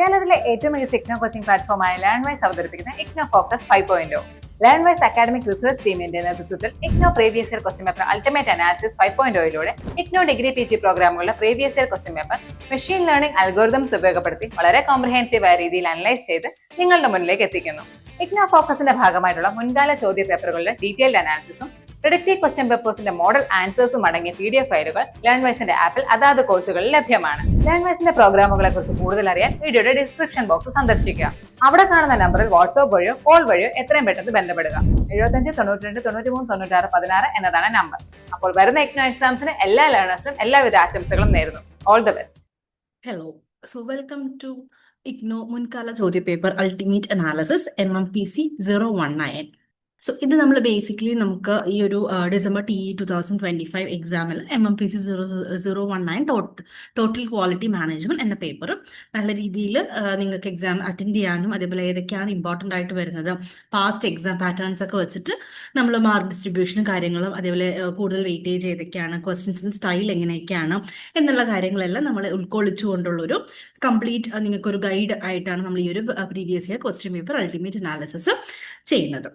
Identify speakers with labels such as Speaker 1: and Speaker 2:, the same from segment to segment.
Speaker 1: കേരളത്തിലെ ഏറ്റവും മികച്ച ഇഗ്നോ കോച്ചിംഗ് പ്ലാറ്റ്ഫോമായ ലേൺവൈസ് അവതരിപ്പിക്കുന്ന IGNOU focus 5.0. Learnwise academic research ടീമിന്റെ നേതൃത്വത്തിൽ IGNOU previous year question paper ultimate analysis 5.0യിലൂടെ ഇഗ്നോ ഡിഗ്രി PG പ്രോഗ്രാമുകളുടെ previous year question paper machine learning algorithms ഉപയോഗപ്പെടുത്തി വളരെ കോംപ്രിഹെൻസീവായ രീതിയിൽ അനലൈസ് ചെയ്ത് നിങ്ങളുടെ മുന്നിലേക്ക് എത്തിക്കുന്നു. ഇഗ്നോ ഫോക്കസിന്റെ ഭാഗമായിട്ടുള്ള മുൻകാല ചോദ്യ പേപ്പറുകളുടെ ഡീറ്റെയിൽഡ് അനാലിസിസും പ്രിഡിക്റ്റീവ് ക്വസ്റ്റ്യൻ പേപ്പേഴ്സിന്റെ മോഡൽ ആൻസേഴ്സും അടങ്ങിയ PDF ഫയലുകൾ ലേൺവൈസിന്റെ ആപ്പിൽ അതാത് കോഴ്സുകളിൽ ലഭ്യമാണ്. ലേൺവൈസിന്റെ പ്രോഗ്രാമുകളെ കുറിച്ച് കൂടുതൽ അറിയാൻ വീഡിയോയുടെ ഡിസ്ക്രിപ്ഷൻ ബോക്സ് സന്ദർശിക്കുക. അവിടെ കാണുന്ന നമ്പറിൽ വാട്സ്ആപ്പ് വഴിയോ കോൾ വഴിയോ എത്രയും പെട്ടെന്ന് ബന്ധപ്പെടുക. 75 92 93 96 16 എന്നതാണ് നമ്പർ. അപ്പോൾ വരുന്ന ഇഗ്നോ എക്സാംസിന് എല്ലാ ലേണേഴ്സിനും എല്ലാവിധ ആശംസകളും നേരുന്നു. All the best.
Speaker 2: Hello. So welcome to IGNO മുൻകാല ചോദ്യപേപ്പർ അൾട്ടിമേറ്റ് അനാലിസിസ് MMPC 019. സോ ഇത് നമ്മൾ ബേസിക്കലി നമുക്ക് ഈ ഒരു ഡിസംബർ TE 2025 എക്സാമിൽ MMPC 019 ടോട്ടൽ ക്വാളിറ്റി മാനേജ്മെന്റ് എന്ന പേപ്പർ നല്ല രീതിയിൽ നിങ്ങൾക്ക് എക്സാം അറ്റൻഡ് ചെയ്യാനും അതേപോലെ ഏതൊക്കെയാണ് ഇമ്പോർട്ടൻ്റ് ആയിട്ട് വരുന്നത് പാസ്റ്റ് എക്സാം പാറ്റേൺസ് ഒക്കെ വെച്ചിട്ട് നമ്മൾ മാർക്ക് ഡിസ്ട്രിബ്യൂഷനും കാര്യങ്ങളും അതേപോലെ കൂടുതൽ വെയിറ്റേജ് ഏതൊക്കെയാണ് ക്വസ്റ്റ്യൻസിൻ്റെ സ്റ്റൈൽ എങ്ങനെയൊക്കെയാണ് എന്നുള്ള കാര്യങ്ങളെല്ലാം നമ്മൾ ഉൾക്കൊള്ളിച്ചുകൊണ്ടുള്ളൊരു കംപ്ലീറ്റ് നിങ്ങൾക്കൊരു ഗൈഡ് ആയിട്ടാണ് നമ്മൾ ഈ ഒരു previous year question paper ultimate analysis ചെയ്യുന്നത്.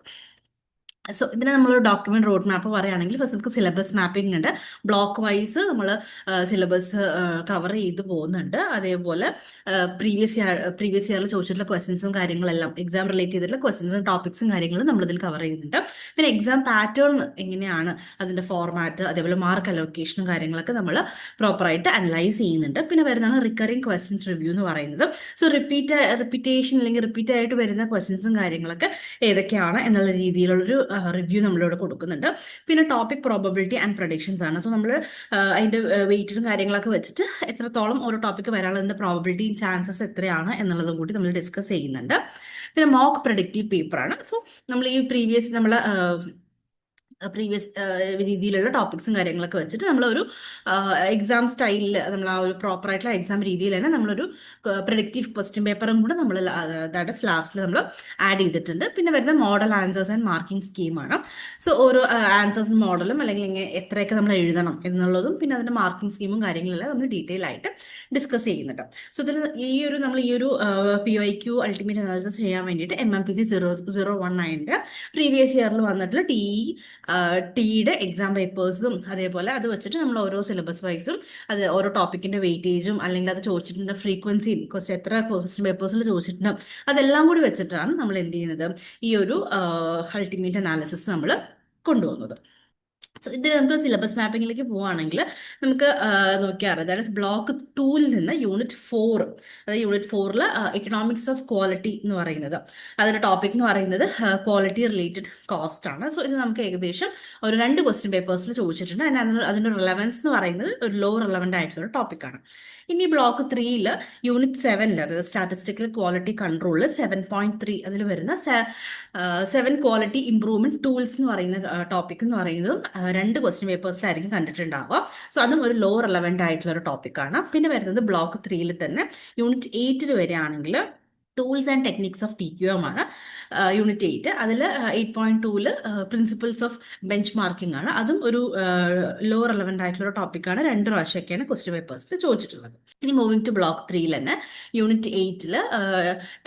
Speaker 2: സോ ഇതിന് നമ്മൾ ഡോക്യുമെന്റ് റോഡ് മാപ്പ് പറയുകയാണെങ്കിൽ ഫസ്റ്റ് നമുക്ക് സിലബസ് മാപ്പിംഗ് ഉണ്ട്. ബ്ലോക്ക് വൈസ് നമ്മൾ സിലബസ് കവർ ചെയ്ത് പോകുന്നുണ്ട്. അതേപോലെ പ്രീവിയസ് ഇയറിൽ ചോദിച്ചിട്ടുള്ള ക്വസ്റ്റ്യൻസും കാര്യങ്ങളെല്ലാം എക്സാം റിലേറ്റ് ചെയ്തിട്ടുള്ള ക്വസ്റ്റ്യൻസും ടോപ്പിക്സും കാര്യങ്ങളും നമ്മളിതിൽ കവർ ചെയ്യുന്നുണ്ട്. പിന്നെ എക്സാം പാറ്റേൺ എങ്ങനെയാണ് അതിൻ്റെ ഫോർമാറ്റ് അതേപോലെ മാർക്ക് അലോക്കേഷനും കാര്യങ്ങളൊക്കെ നമ്മൾ പ്രോപ്പറായിട്ട് അനലൈസ് ചെയ്യുന്നുണ്ട്. പിന്നെ വരുന്നതാണ് റിക്കറിങ് ക്വസ്റ്റ്യൻസ് റിവ്യൂ എന്ന് പറയുന്നത്. സോ റിപ്പീറ്റേഷൻ അല്ലെങ്കിൽ റിപ്പീറ്റ് ആയിട്ട് വരുന്ന ക്വസ്റ്റ്യൻസും കാര്യങ്ങളൊക്കെ ഏതൊക്കെയാണ് എന്നുള്ള രീതിയിലുള്ളൊരു റിവ്യൂ നമ്മളിവിടെ കൊടുക്കുന്നുണ്ട്. പിന്നെ ടോപ്പിക് പ്രോബബിലിറ്റി ആൻഡ് പ്രഡിക്ഷൻസ് ആണ്. സോ നമ്മൾ അതിൻ്റെ വെയിറ്റും കാര്യങ്ങളൊക്കെ വെച്ചിട്ട് എത്രത്തോളം ഓരോ ടോപ്പിക്ക് വരാനുള്ളതിൻ്റെ പ്രോബബിലിറ്റി ചാൻസസ് എത്രയാണ് എന്നുള്ളതും കൂടി നമ്മൾ ഡിസ്കസ് ചെയ്യുന്നുണ്ട്. പിന്നെ മോക്ക് പ്രഡിക്റ്റീവ് പേപ്പറാണ്. സോ നമ്മൾ ഈ പ്രീവിയസ് രീതിയിലുള്ള ടോപ്പിക്സും കാര്യങ്ങളൊക്കെ വെച്ചിട്ട് നമ്മളൊരു എക്സാം സ്റ്റൈലിൽ നമ്മൾ ആ ഒരു പ്രോപ്പർ ആയിട്ടുള്ള എക്സാം രീതിയിൽ തന്നെ നമ്മളൊരു പ്രിഡിക്റ്റീവ് ക്വസ്റ്റ്യൻ പേപ്പറും കൂടെ നമ്മൾ ലാസ്റ്റിൽ നമ്മൾ ആഡ് ചെയ്തിട്ടുണ്ട്. പിന്നെ വരുന്ന മോഡൽ ആൻസേഴ്സ് ആൻഡ് മാർക്കിംഗ് സ്കീമാണ്. സോ ഓരോ ആൻസേഴ്സും മോഡലും അല്ലെങ്കിൽ എത്രയൊക്കെ നമ്മൾ എഴുതണം എന്നുള്ളതും പിന്നെ അതിൻ്റെ മാർക്കിംഗ് സ്കീമും കാര്യങ്ങളെല്ലാം നമ്മൾ ഡീറ്റെയിൽ ആയിട്ട് ഡിസ്കസ് ചെയ്യുന്നുണ്ട്. സോ ഇതിൽ നമ്മൾ ഈ ഒരു PYQ അൾട്ടിമേറ്റ് അനാലിസിസ് ചെയ്യാൻ വേണ്ടിയിട്ട് MMPC 019 പ്രീവിയസ് ഇയറിൽ വന്നിട്ടുള്ള ടിയുടെ എക്സാം പേപ്പേഴ്സും അതേപോലെ അത് വെച്ചിട്ട് നമ്മൾ ഓരോ സിലബസ് വൈസും അത് ഓരോ ടോപ്പിക്കിന്റെ വെയിറ്റേജും അല്ലെങ്കിൽ അത് ചോദിച്ചിട്ടുണ്ട് ഫ്രീക്വൻസിയും എത്ര ക്വസ്റ്റ്യൻ പേപ്പേഴ്സിൽ ചോദിച്ചിട്ടുണ്ട് അതെല്ലാം കൂടി വെച്ചിട്ടാണ് നമ്മൾ എന്ത് ചെയ്യുന്നത് ഈ ഒരു അൾട്ടിമേറ്റ് അനാലിസിസ് നമ്മൾ കൊണ്ടുപോകുന്നത്. സോ ഇത് നമുക്ക് സിലബസ് മാപ്പിങ്ങിലേക്ക് പോവുകയാണെങ്കിൽ നമുക്ക് നോക്കിയാൽ അതായത് ബ്ലോക്ക് 2ൽ നിന്ന് യൂണിറ്റ് 4 അതായത് യൂണിറ്റ് 4ൽ എക്കണോമിക്സ് ഓഫ് ക്വാളിറ്റി എന്ന് പറയുന്നത് അതിൻ്റെ ടോപ്പിക് എന്ന് പറയുന്നത് ക്വാളിറ്റി റിലേറ്റഡ് കോസ്റ്റ് ആണ്. സോ ഇത് നമുക്ക് ഏകദേശം ഒരു 2 ക്വസ്റ്റ്യൻ പേപ്പേഴ്സിൽ ചോദിച്ചിട്ടുണ്ട്. അതിൻ്റെ റിലവൻസ് എന്ന് പറയുന്നത് ഒരു ലോ റിലവൻ്റ് ആയിട്ടുള്ള ടോപ്പിക്കാണ്. ഇനി ബ്ലോക്ക് 3ൽ യൂണിറ്റ് 7ൽ അതായത് സ്റ്റാറ്റിസ്റ്റിക്കൽ ക്വാളിറ്റി കൺട്രോളിൽ 7.3 അതിൽ വരുന്ന 7 ക്വാളിറ്റി ഇംപ്രൂവ്മെന്റ് ടൂൾസ് എന്ന് പറയുന്ന ടോപ്പിക് എന്ന് പറയുന്നതും 2 ക്വസ്റ്റ്യൻ പേപ്പേഴ്സിലായിരിക്കും കണ്ടിട്ടുണ്ടാവുക. സോ അതും ഒരു ലോ റിലവൻ്റ് ആയിട്ടുള്ള ഒരു ടോപ്പിക്കാണ്. പിന്നെ വരുന്നത് ബ്ലോക്ക് 3ൽ തന്നെ യൂണിറ്റ് 8ൽ വരികയാണെങ്കിൽ tools and techniques of TQM ആണ് യൂണിറ്റ് 8. അതിൽ 8.2ൽ പ്രിൻസിപ്പിൾസ് ഓഫ് ബെഞ്ച് മാർക്കിംഗ് ആണ്. അതും ഒരു ലോ റിലവൻ്റ് ആയിട്ടുള്ള ടോപ്പിക്കാണ്. 2 പ്രാവശ്യമൊക്കെയാണ് ക്വസ്റ്റ്യൻ പേപ്പേഴ്സിൽ ചോദിച്ചിട്ടുള്ളത്. ഇനി മൂവിങ് ടു ബ്ലോക്ക് 3ൽ തന്നെ യൂണിറ്റ് 8ൽ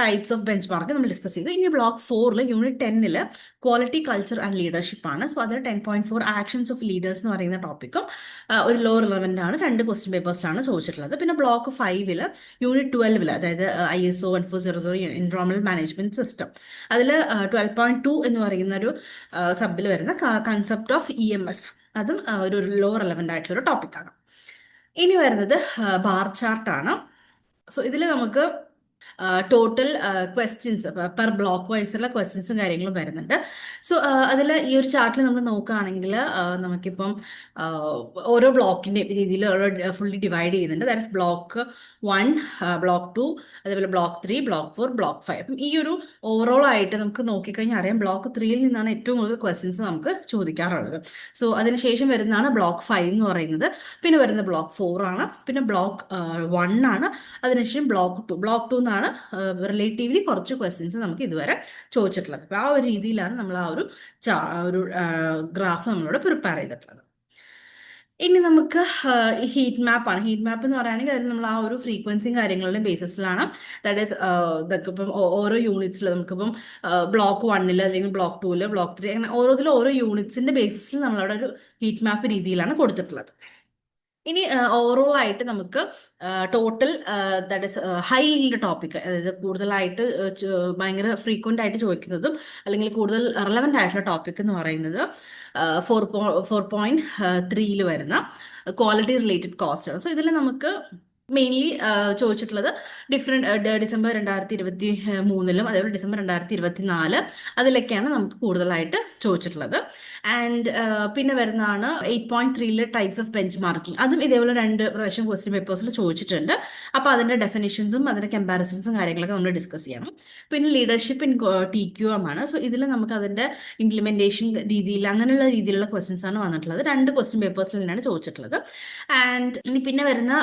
Speaker 2: ടൈപ്സ് ഓഫ് ബെഞ്ച് മാർക്ക് നമ്മൾ ഡിസ്കസ് ചെയ്തു. ഇനി ബ്ലോക്ക് 4ൽ യൂണിറ്റ് 10ൽ ക്വാളിറ്റി കൾച്ചർ ആൻഡ് ലീഡർഷിപ്പ് ആണ്. സോ അതിൽ 10.4 ആക്ഷൻസ് ഓഫ് ലീഡേഴ്സ് എന്ന് പറയുന്ന ടോപ്പിക്കും ഒരു ലോ റിലവൻ്റ് ആണ്. 2 ക്വസ്റ്റ്യൻ പേപ്പേഴ്സിലാണ് ചോദിച്ചിട്ടുള്ളത്. പിന്നെ ബ്ലോക്ക് 5ൽ യൂണിറ്റ് 12ൽ അതായത് ISO 1400 എൻവയോൺമെന്റൽ മാനേജ്മെന്റ് സിസ്റ്റം അതിൽ 12.2 എന്ന് പറയുന്ന ഒരു സബിൽ വരുന്ന കൺസെപ്റ്റ് ഓഫ് EMS അതും ഒരു ലോ റിലവൻ്റ് ആയിട്ടുള്ള ഒരു ടോപ്പിക്കാണ്. ഇനി വരുന്നത് ബാർ ചാർട്ടാണ്. സോ ഇതിൽ നമുക്ക് ടോട്ടൽ ക്വസ്റ്റ്യൻസ് പെർ ബ്ലോക്ക് വൈസുള്ള ക്വസ്റ്റ്യൻസും കാര്യങ്ങളും വരുന്നുണ്ട്. സോ അതിൽ ഈ ഒരു ചാർട്ടിൽ നമ്മൾ നോക്കുകയാണെങ്കിൽ നമുക്കിപ്പം ഓരോ ബ്ലോക്കിൻ്റെ രീതിയിൽ ഫുള്ളി ഡിവൈഡ് ചെയ്യുന്നുണ്ട്. ദാറ്റ് ഇസ് ബ്ലോക്ക് 1, ബ്ലോക്ക് 2, അതേപോലെ ബ്ലോക്ക് 3, ബ്ലോക്ക് 4, ബ്ലോക്ക് 5. അപ്പം ഈ ഒരു ഓവറോൾ ആയിട്ട് നമുക്ക് നോക്കിക്കഴിഞ്ഞാൽ അറിയാം ബ്ലോക്ക് 3ൽ നിന്നാണ് ഏറ്റവും കൂടുതൽ ക്വസ്റ്റ്യൻസ് നമുക്ക് ചോദിക്കാറുള്ളത്. സോ അതിനുശേഷം വരുന്നതാണ് ബ്ലോക്ക് 5 എന്ന് പറയുന്നത്. പിന്നെ വരുന്നത് ബ്ലോക്ക് 4 ആണ്. പിന്നെ ബ്ലോക്ക് 1 ആണ്. അതിനുശേഷം ബ്ലോക്ക് 2. ബ്ലോക്ക് 2 എന്നാണ് റിലേറ്റീവ്ലി കുറച്ച് ക്വസ്റ്റ്യൻസ് നമുക്ക് ഇതുവരെ ചോദിച്ചിട്ടുള്ളത്. അപ്പോൾ ആ ഒരു രീതിയിലാണ് നമ്മൾ ആ ഒരു ഗ്രാഫ് നമ്മളോട് പ്രിപ്പയർ ചെയ്തിട്ടുള്ളത്. ഇനി നമുക്ക് ഈ ഹീറ്റ് മാപ്പ് ആണ്. ഹീറ്റ് മാപ്പ് എന്ന് പറയുകയാണെങ്കിൽ അതിൽ നമ്മൾ ആ ഒരു ഫ്രീക്വൻസിയും കാര്യങ്ങളുടെ ബേസിസിലാണ്. ദാറ്റ് ഈസ് ഇതൊക്കെ ഇപ്പം ഓരോ യൂണിറ്റ്സിൽ നമുക്കിപ്പം ബ്ലോക്ക് 1 അല്ലെങ്കിൽ ബ്ലോക്ക് 2 ബ്ലോക്ക് 3 അങ്ങനെ ഓരോതിലും ഓരോ യൂണിറ്റ്സിന്റെ ബേസിസിൽ നമ്മളവിടെ ഒരു ഹീറ്റ് മാപ്പ് രീതിയിലാണ് കൊടുത്തിട്ടുള്ളത്. ഇനി ഓവറോൾ ആയിട്ട് നമുക്ക് total that is high yield topic, അതായത് കൂടുതലായിട്ട് ഭയങ്കര ഫ്രീക്വന്റ് ആയിട്ട് ചോദിക്കുന്നതും അല്ലെങ്കിൽ കൂടുതൽ റെലവെന്റ് ആയിട്ടുള്ള ടോപ്പിക് എന്ന് പറയുന്നത് 4.3 വരുന്ന ക്വാളിറ്റി റിലേറ്റഡ് കോസ്റ്റ് ആണ്. സോ ഇതിൽ നമുക്ക് മെയിൻലി ചോദിച്ചിട്ടുള്ളത് ഡിസംബർ 2023 അതേപോലെ ഡിസംബർ 2024 അതിലൊക്കെയാണ് നമുക്ക് കൂടുതലായിട്ട് ചോദിച്ചിട്ടുള്ളത്. ആൻഡ് പിന്നെ വരുന്നതാണ് 8.3 ടൈപ്സ് ഓഫ് ബെഞ്ച് മാർക്കിംഗ്. അതും ഇതേപോലെ 2 പ്രാവശ്യം ക്വസ്റ്റ്യൻ പേപ്പേഴ്സിൽ ചോദിച്ചിട്ടുണ്ട്. അപ്പോൾ അതിന്റെ ഡെഫിനിഷൻസും അതിന്റെ കമ്പാരിസൺസും കാര്യങ്ങളൊക്കെ നമ്മൾ ഡിസ്കസ് ചെയ്യണം. പിന്നെ ലീഡർഷിപ്പ് ഇൻ TQM ആണ്. സോ ഇതിൽ നമുക്ക് അതിന്റെ ഇംപ്ലിമെന്റേഷൻ രീതിയിൽ അങ്ങനെയുള്ള രീതിയിലുള്ള ക്വസ്റ്റ്യൻസ് ആണ് വന്നിട്ടുള്ളത്. 2 ക്വസ്റ്റ്യൻ പേപ്പേഴ്സിൽ തന്നെയാണ് ചോദിച്ചിട്ടുള്ളത്. ആൻഡ് ഇനി പിന്നെ വരുന്ന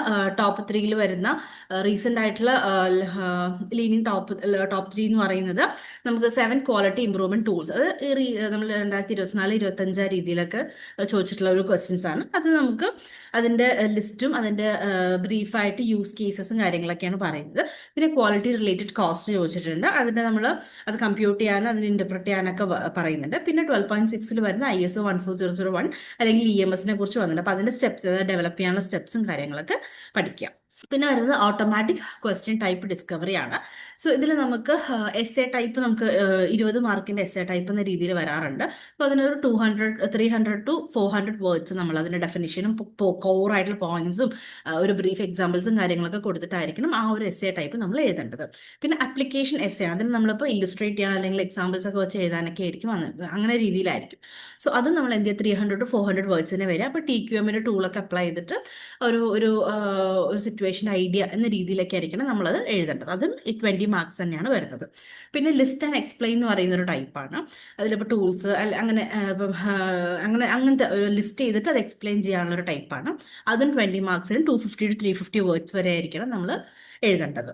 Speaker 2: ടോപ്പ് 3 വരുന്ന റീസെന്റ് ആയിട്ടുള്ള ലീനിങ് ടോപ്പ് 3 എന്ന് പറയുന്നത് നമുക്ക് 7 ക്വാളിറ്റി ഇംപ്രൂവ്മെന്റ് ടൂൾസ്. അത് നമ്മൾ 2024-25 രീതിയിലൊക്കെ ചോദിച്ചിട്ടുള്ള ഒരു ക്വസ്റ്റ്യൻസ് ആണ്. അത് നമുക്ക് അതിന്റെ ലിസ്റ്റും അതിന്റെ ബ്രീഫായിട്ട് യൂസ് കേസസും കാര്യങ്ങളൊക്കെയാണ് പറയുന്നത്. പിന്നെ ക്വാളിറ്റി റിലേറ്റഡ് കോസ്റ്റ് ചോദിച്ചിട്ടുണ്ട്. അതിന്റെ നമ്മൾ അത് കമ്പ്യൂട്ട് ചെയ്യാനും അതിന് ഇന്റർപ്രറ്റ് ചെയ്യാനൊക്കെ പറയുന്നുണ്ട്. പിന്നെ 12.6 വരുന്ന ISO 14001 അല്ലെങ്കിൽ EMS കുറിച്ച് വന്നിട്ടുണ്ട്. അപ്പൊ അതിന്റെ സ്റ്റെപ്സ് ഡെവലപ്പ് ചെയ്യാനുള്ള സ്റ്റെപ്സും കാര്യങ്ങളൊക്കെ പഠിക്കാം. പിന്നെ വരുന്നത് ഓട്ടോമാറ്റിക് ക്വസ്റ്റ്യൻ ടൈപ്പ് ഡിസ്കവറി ആണ്. സോ ഇതിൽ നമുക്ക് എസ് എ ടൈപ്പ് നമുക്ക് 20 മാർക്കിന്റെ എസ് എ ടൈപ്പ് എന്ന രീതിയിൽ വരാറുണ്ട്. അപ്പോൾ അതിനൊരു 300 to 400 വേർഡ്സ് നമ്മൾ അതിന്റെ ഡെഫിനിഷനും കോർ ആയിട്ടുള്ള പോയിന്റ്സും ഒരു ബ്രീഫ് എക്സാമ്പിൾസും കാര്യങ്ങളൊക്കെ കൊടുത്തിട്ടായിരിക്കണം ആ ഒരു എസ് എ ടൈപ്പ് നമ്മൾ എഴുതേണ്ടത്. പിന്നെ അപ്ലിക്കേഷൻ എസ് എ അതിന് നമ്മളിപ്പോൾ ഇല്ലുസ്ട്രേറ്റ് ചെയ്യാൻ അല്ലെങ്കിൽ എക്സാമ്പിൾസ് ഒക്കെ വെച്ച് എഴുതാനൊക്കെ ആയിരിക്കും അങ്ങനെ രീതിയിലായിരിക്കും. സോ അതും നമ്മൾ എന്ത് ചെയ്യുക 300 to 400 വേർഡ്സിനെ വരിക. അപ്പോൾ TQM ടൂളൊക്കെ അപ്ലൈ ചെയ്തിട്ട് ഒരു സിറ്റുവേഷൻ ഐഡിയ എന്ന രീതിയിലൊക്കെ ആയിരിക്കണം നമ്മളത് എഴുതേണ്ടത്. അതും 20 മാർക്സ് തന്നെയാണ് വരുന്നത്. പിന്നെ ലിസ്റ്റ് ആൻഡ് എക്സ്പ്ലെയിൻ എന്ന് പറയുന്ന ഒരു ടൈപ്പാണ്. അതിലിപ്പോൾ ടൂൾസ് അങ്ങനെ അങ്ങനത്തെ ലിസ്റ്റ് ചെയ്തിട്ട് അത് എക്സ്പ്ലെയിൻ ചെയ്യാനുള്ള ഒരു ടൈപ്പാണ്. അതും 20 മാർക്സിനും 250 to 350 വേർഡ്സ് വരെ ആയിരിക്കണം നമ്മൾ എഴുതേണ്ടത്.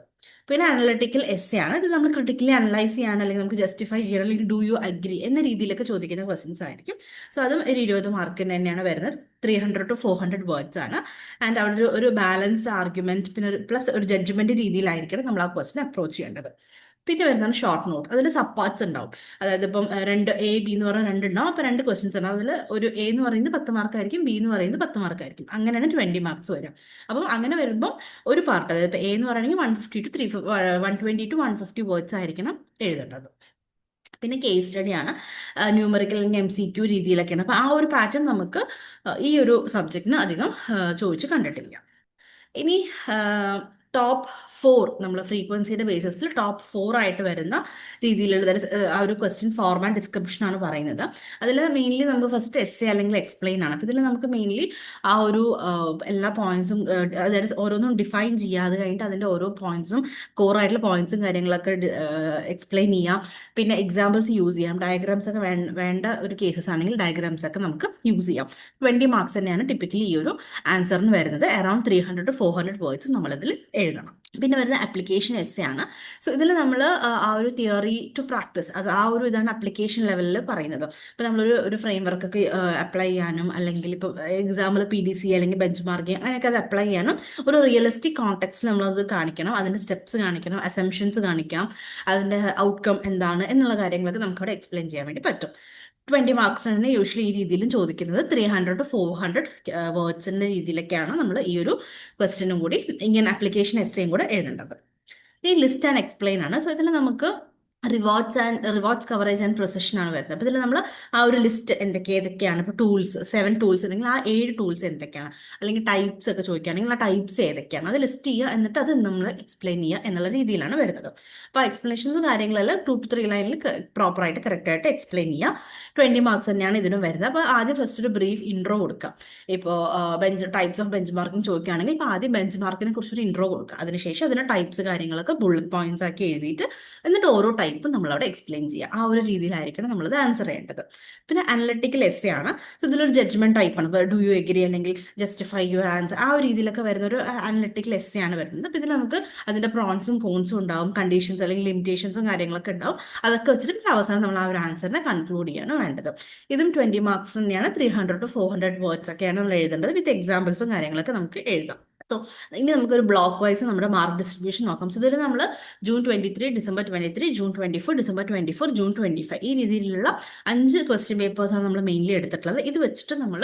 Speaker 2: പിന്നെ അനലിറ്റിക്കൽ എസ് ആണ്. ഇത് നമ്മൾ ക്രിട്ടിക്കലി അനലൈസ് ചെയ്യാൻ അല്ലെങ്കിൽ നമുക്ക് ജസ്റ്റിഫൈ ചെയ്യാൻ അല്ലെങ്കിൽ ഡു യു അഗ്രി എന്ന രീതിയിലൊക്കെ ചോദിക്കുന്ന ക്വസ്റ്റ്യൻസ് ആയിരിക്കും. സോ അതും ഒരു 20 മാർക്കിന് തന്നെയാണ് വരുന്നത്. 300 to 400 വേർഡ്സ് ആണ്. ആൻഡ് അവിടെ ഒരു ബാലൻസ്ഡ് ആർഗ്യുമെന്റ് പിന്നെ പ്ലസ് ഒരു ജഡ്ജ്മെന്റ് രീതിയിലായിരിക്കണം നമ്മൾ ആ ക്വസ്റ്റ്യൻ അപ്രോച്ച് ചെയ്യേണ്ടത്. പിന്നെ വരുന്നതാണ് ഷോർട്ട് നോട്ട്. അതിൽ സബ് പാർട്സ് ഉണ്ടാവും. അതായത് ഇപ്പം 2 A B എന്ന് പറഞ്ഞാൽ 2 ഉണ്ടാവും. അപ്പോൾ 2 ക്വസ്റ്റ്യൻസ് ഉണ്ടാവും. അതിൽ ഒരു A എന്ന് പറയുന്നത് 10 മാർക്കായിരിക്കും, B എന്ന് പറയുന്നത് 10 മാർക്കായിരിക്കും. അങ്ങനെയാണ് 20 മാർക്സ് വരിക. അപ്പം അങ്ങനെ വരുമ്പോൾ ഒരു പാർട്ട് അതായത് ഇപ്പോൾ A എന്ന് പറയുകയാണെങ്കിൽ 120 to 150 വേർഡ്സ് ആയിരിക്കണം എഴുതേണ്ടത്. പിന്നെ കേസ് സ്റ്റഡിയാണ്, ന്യൂമറിക്കൽ അല്ലെങ്കിൽ MCQ രീതിയിലൊക്കെയാണ്. അപ്പോൾ ആ ഒരു പാറ്റേൺ നമുക്ക് ഈ ഒരു സബ്ജക്റ്റിന് അധികം ചോദിച്ച് കണ്ടിട്ടില്ല. ഇനി ടോപ്പ് 4 നമ്മൾ ഫ്രീക്വൻസിയുടെ ബേസിസിൽ ടോപ്പ് 4 ആയിട്ട് വരുന്ന രീതിയിലുള്ള ആ ഒരു ക്വസ്റ്റ്യൻ ഫോർം ആൻഡ് ഡിസ്ക്രിപ്ഷൻ ആണ് പറയുന്നത്. അതിൽ മെയിൻലി നമുക്ക് ഫസ്റ്റ് എസ് എ അല്ലെങ്കിൽ എക്സ്പ്ലെയിൻ ആണ്. അപ്പോൾ ഇതിൽ നമുക്ക് മെയിൻലി ആ ഒരു എല്ലാ പോയിന്റ്സും അതായത് ഓരോന്നും ഡിഫൈൻ ചെയ്യുക, അത് കഴിഞ്ഞിട്ട് അതിൻ്റെ ഓരോ പോയിന്റ്സും കോർ ആയിട്ടുള്ള പോയിന്റ്സും കാര്യങ്ങളൊക്കെ എക്സ്പ്ലെയിൻ ചെയ്യാം. പിന്നെ എക്സാമ്പിൾസ് യൂസ് ചെയ്യാം. ഡയഗ്രാംസ് ഒക്കെ വേണ്ട ഒരു കേസസ് ആണെങ്കിൽ ഡയഗ്രാംസ് ഒക്കെ നമുക്ക് യൂസ് ചെയ്യാം. 20 മാർക്സ് തന്നെയാണ് ടിപ്പിക്കലി ഈ ഒരു ആൻസറിന് വരുന്നത്. അറൌണ്ട് 300 to 400 വേർഡ്സ് നമ്മളിതിൽ എഴുതണം. പിന്നെ വരുന്ന ആപ്ലിക്കേഷൻ എസ് എ ആണ്. സോ ഇതിൽ നമ്മൾ ആ ഒരു തിയറി ടു പ്രാക്ടീസ് അത് ആ ഒരു ഇതാണ് ആപ്ലിക്കേഷൻ ലെവലിൽ പറയുന്നത്. ഇപ്പോൾ നമ്മളൊരു ഫ്രെയിം വർക്കൊക്കെ അപ്ലൈ ചെയ്യാനും അല്ലെങ്കിൽ ഇപ്പോൾ എക്സാമ്പിൾ PDC അല്ലെങ്കിൽ ബെഞ്ച് മാർക്കിംഗ് അങ്ങനെയൊക്കെ അത് അപ്ലൈ ചെയ്യാനും ഒരു റിയലിസ്റ്റിക് കോണ്ടെക്സ്റ്റിൽ നമ്മളത് കാണിക്കണം. അതിൻ്റെ സ്റ്റെപ്സ് കാണിക്കണം, അസംഷൻസ് കാണിക്കാം, അതിൻ്റെ ഔട്ട്കം എന്താണ് എന്നുള്ള കാര്യങ്ങളൊക്കെ നമുക്കവിടെ എക്സ്പ്ലെയിൻ ചെയ്യാൻ വേണ്ടി പറ്റും. 20 മാർക്സിനാണ് യൂഷ്വലി ഈ രീതിയിലും ചോദിക്കുന്നത്. 300 to 400 വേർഡ്സിൻ്റെ രീതിയിലൊക്കെയാണ് നമ്മൾ ഈ ഒരു ക്വസ്റ്റ്യനും കൂടി ഇങ്ങനെ ആപ്ലിക്കേഷൻ എസ്സേയും കൂടെ എഴുതേണ്ടത്. ഈ ലിസ്റ്റ് ആൻഡ് എക്സ്പ്ലെയിൻ ആണ്. സോ ഇതിൽ നമുക്ക് റിവാർഡ്സ് കവറേജ് ആൻഡ് പ്രൊസഷൻ ആണ് വരുന്നത്. അപ്പോൾ ഇതിൽ നമ്മൾ ആ ഒരു ലിസ്റ്റ് ഏതൊക്കെയാണ് ഇപ്പോൾ ടൂൾസ് 7 ടൂൾസ് അല്ലെങ്കിൽ ആ 7 ടൂൾസ് എന്തൊക്കെയാണ് അല്ലെങ്കിൽ ടൈപ്സ് ഒക്കെ ചോദിക്കുകയാണെങ്കിൽ ആ ടൈപ്സ് ഏതൊക്കെയാണ് അത് ലിസ്റ്റ് ചെയ്യുക, എന്നിട്ട് അത് നമ്മൾ എക്സ്പ്ലെയിൻ ചെയ്യുക എന്നുള്ള രീതിയിലാണ് വരുന്നത്. അപ്പോൾ ആ എക്സ്പ്ലനേഷൻസും കാര്യങ്ങളെല്ലാം 2 to 3 ലൈനിൽ പ്രോപ്പറായിട്ട് കറക്റ്റായിട്ട് എക്സ്പ്ലെയിൻ ചെയ്യുക. 20 മാർക്സ് തന്നെയാണ് ഇതിനും വരുന്നത്. അപ്പോൾ ആദ്യം ഫസ്റ്റ് ഒരു ബ്രീഫ് ഇൻട്രോ കൊടുക്കുക. ഇപ്പോൾ ടൈപ്സ് ഓഫ് ബെഞ്ച് മാർക്കിംഗ് ചോദിക്കുകയാണെങ്കിൽ ഇപ്പോൾ ആദ്യം ബെഞ്ച് മാർക്കിനെ കുറിച്ചൊരു ഇൻട്രോ കൊടുക്കുക. അതിനുശേഷം അതിൻ്റെ ടൈപ്സ് കാര്യങ്ങളൊക്കെ ബുള്ളറ്റ് പോയിന്റ്സ് ആക്കി എഴുതിയിട്ട് എന്നിട്ട് ഓരോ ടൈപ്പ് ടൈപ്പ് നമ്മളവിടെ എക്സ്പ്ലെയിൻ ചെയ്യുക. ആ ഒരു രീതിയിലായിരിക്കണം നമ്മളത് ആൻസർ ചെയ്യേണ്ടത്. പിന്നെ അനലറ്റിക്കൽ എസ്സേ ആണ്. സോ ഇതിലൊരു ജഡ്ജ്മെന്റ് ടൈപ്പാണ്. ഡു യു എഗ്രി അല്ലെങ്കിൽ ജസ്റ്റിഫൈ യുവർ ആൻസർ, ആ ഒരു രീതിയിലൊക്കെ വരുന്ന ഒരു അനലറ്റിക്കൽ എസ്സേ ആണ് വരുന്നത്. അപ്പോൾ ഇതിൽ നമുക്ക് അതിന്റെ പ്രോൺസും കോൺസും ഉണ്ടാവും, കണ്ടീഷൻസ് അല്ലെങ്കിൽ ലിമിറ്റേഷൻസും കാര്യങ്ങളൊക്കെ ഉണ്ടാവും. അതൊക്കെ വെച്ചിട്ട് പിന്നെ അവസാനം നമ്മൾ ആ ഒരു ആൻസറിനെ കൺക്ലൂഡ് ചെയ്യാണ് വേണ്ടത്. ഇതും 20 മാർക്സ് തന്നെയാണ്. 300 to 400 വേർഡ്സ് ഒക്കെയാണ് നമ്മൾ എഴുതേണ്ടത്. വിത്ത് എക്സാമ്പിൾസും കാര്യങ്ങളൊക്കെ നമുക്ക് എഴുതാം. സോ ഇനി നമുക്കൊരു ബ്ലോക്ക് വൈസ് നമ്മുടെ മാർക്ക് ഡിസ്ട്രിബ്യൂഷൻ നോക്കാം. സോ ഇതിൽ നമ്മൾ June 23, December 23, June 24, December 24, June 25 ഈ രീതിയിലുള്ള 5 ക്വസ്റ്റ്യൻ പേപ്പേഴ്സാണ് നമ്മൾ മെയിൻലി എടുത്തിട്ടുള്ളത്. ഇത് വെച്ചിട്ട് നമ്മൾ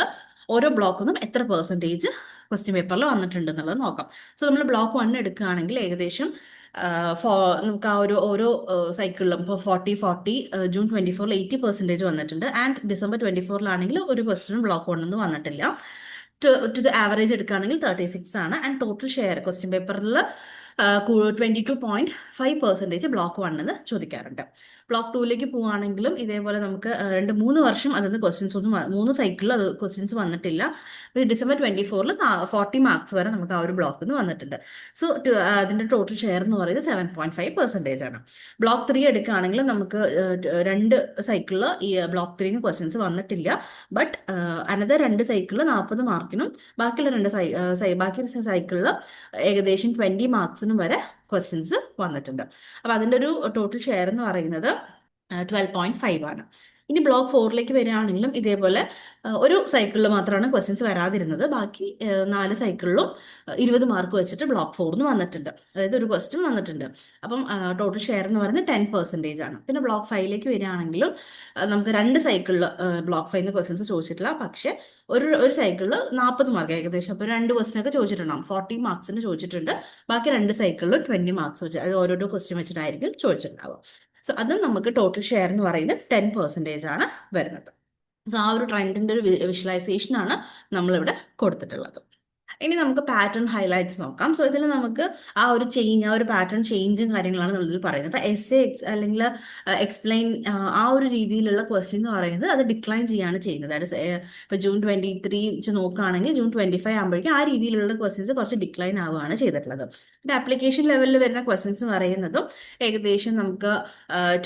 Speaker 2: ഓരോ ബ്ലോക്കിനും എത്ര പെർസെൻറ്റേജ് ക്വസ്റ്റ്യൻ പേപ്പറിൽ വന്നിട്ടുണ്ട് എന്നുള്ളത് നോക്കാം. സോ നമ്മൾ ബ്ലോക്ക് 1 എടുക്കുകയാണെങ്കിൽ ഏകദേശം നമുക്ക് ആ ഒരു ഓരോ സൈക്കിളിലും ഇപ്പോൾ 40 ജൂൺ 24 80% വന്നിട്ടുണ്ട്. ആൻഡ് ഡിസംബർ 24 ഒരു ക്വസ്റ്റ്യൻ ബ്ലോക്ക് 1 വന്നിട്ടില്ല. ടു ദ ആവറേജ് എടുക്കുകയാണെങ്കിൽ 36 ആണ്. ആൻഡ് ടോട്ടൽ ഷെയർ ക്വസ്റ്റ്യൻ പേപ്പറിൽ 22.5% ബ്ലോക്ക് 1 ചോദിക്കാറുണ്ട്. ബ്ലോക്ക് 2ലേക്ക് പോവുകയാണെങ്കിലും ഇതേപോലെ നമുക്ക് 2-3 വർഷം അതായത് ക്വസ്റ്റ്യൻസ് ഒന്നും 3 സൈക്കിളിൽ അത് ക്വസ്റ്റ്യൻസ് വന്നിട്ടില്ല. ഡിസംബർ 24 40 മാർക്സ് വരെ നമുക്ക് ആ ഒരു ബ്ലോക്കിൽ നിന്ന് വന്നിട്ടുണ്ട്. സോ അതിന്റെ ടോട്ടൽ ഷെയർ എന്ന് പറയുന്നത് 7.5% ആണ്. ബ്ലോക്ക് 3 എടുക്കുകയാണെങ്കിൽ നമുക്ക് 2 സൈക്കിളിൽ ഈ ബ്ലോക്ക് 3 ക്വസ്റ്റ്യൻസ് വന്നിട്ടില്ല. ബട്ട് അനദർ 2 സൈക്കിളിൽ 40 മാർക്കിനും ബാക്കിയുള്ള 2 സൈക്കിളിൽ ഏകദേശം 20 മാർക്സിനും വരെ ക്വസ്റ്റ്യൻസ് വന്നിട്ടുണ്ട്. അപ്പൊ അതിന്റെ ഒരു ടോട്ടൽ ഷെയർ എന്ന് പറയുന്നത് 12.5 ആണ്. ഇനി ബ്ലോക്ക് 4ലേക്ക് വരികയാണെങ്കിലും ഇതേപോലെ ഒരു സൈക്കിളിൽ മാത്രമാണ് ക്വസ്റ്റ്യൻസ് വരാതിരുന്നത്. ബാക്കി 4 സൈക്കിളിലും 20 മാർക്ക് വെച്ചിട്ട് ബ്ലോക്ക് 4 വന്നിട്ടുണ്ട്. അതായത് ഒരു ക്വസ്റ്റ്യൻ വന്നിട്ടുണ്ട്. അപ്പം ടോട്ടൽ ഷെയർ എന്ന് പറയുന്നത് 10% ആണ്. പിന്നെ ബ്ലോക്ക് 5ലേക്ക് വരികയാണെങ്കിലും നമുക്ക് 2 സൈക്കിളിൽ ബ്ലോക്ക് 5 ക്വസ്റ്റ്യൻസ് ചോദിച്ചിട്ടില്ല. പക്ഷേ ഒരു സൈക്കിളിൽ 40 മാർക്ക് ഏകദേശം, അപ്പോൾ 2 ക്വസ്റ്റ്യൻ ഒക്കെ ചോദിച്ചിട്ടുണ്ടാവും. 40 മാർക്സിന് ചോദിച്ചിട്ടുണ്ട്. ബാക്കി 2 സൈക്കിളിൽ 20 മാർക്സ് വെച്ച്, അത് ഓരോരോ ക്വസ്റ്റ്യൻ വെച്ചിട്ടായിരിക്കും ചോദിച്ചിട്ടുണ്ടാവുക. സോ അത് നമുക്ക് ടോട്ടൽ ഷെയർ എന്ന് പറയുന്നത് 10% ആണ് വരുന്നത്. സോ ആ ഒരു ട്രെൻഡിന്റെ ഒരു വിഷ്വലൈസേഷൻ ആണ് നമ്മളിവിടെ കൊടുത്തിട്ടുള്ളത്. ഇനി നമുക്ക് പാറ്റേൺ ഹൈലൈറ്റ്സ് നോക്കാം. സോ ഇതിൽ നമുക്ക് ആ ഒരു ചേഞ്ച്, ആ ഒരു പാറ്റേൺ ചേഞ്ചും കാര്യങ്ങളാണ് നമ്മളിതിൽ പറയുന്നത്. ഇപ്പൊ എസ്സേ അല്ലെങ്കിൽ എക്സ്പ്ലെയിൻ ആ ഒരു രീതിയിലുള്ള ക്വസ്റ്റ്യൻ എന്ന് പറയുന്നത് അത് ഡിക്ലൈൻ ചെയ്യാണ് ചെയ്യുന്നത്. അതായത് ഇപ്പൊ ജൂൺ 23 വെച്ച് നോക്കുകയാണെങ്കിൽ ജൂൺ 25 ആകുമ്പോഴേക്കും ആ രീതിയിലുള്ള ക്വസ്റ്റ്യൻസ് കുറച്ച് ഡിക്ലൈൻ ആവുകയാണ് ചെയ്തിട്ടുള്ളത്. പിന്നെ ആപ്ലിക്കേഷൻ ലെവലിൽ വരുന്ന ക്വസ്റ്റ്യൻസ് എന്ന് പറയുന്നതും ഏകദേശം നമുക്ക്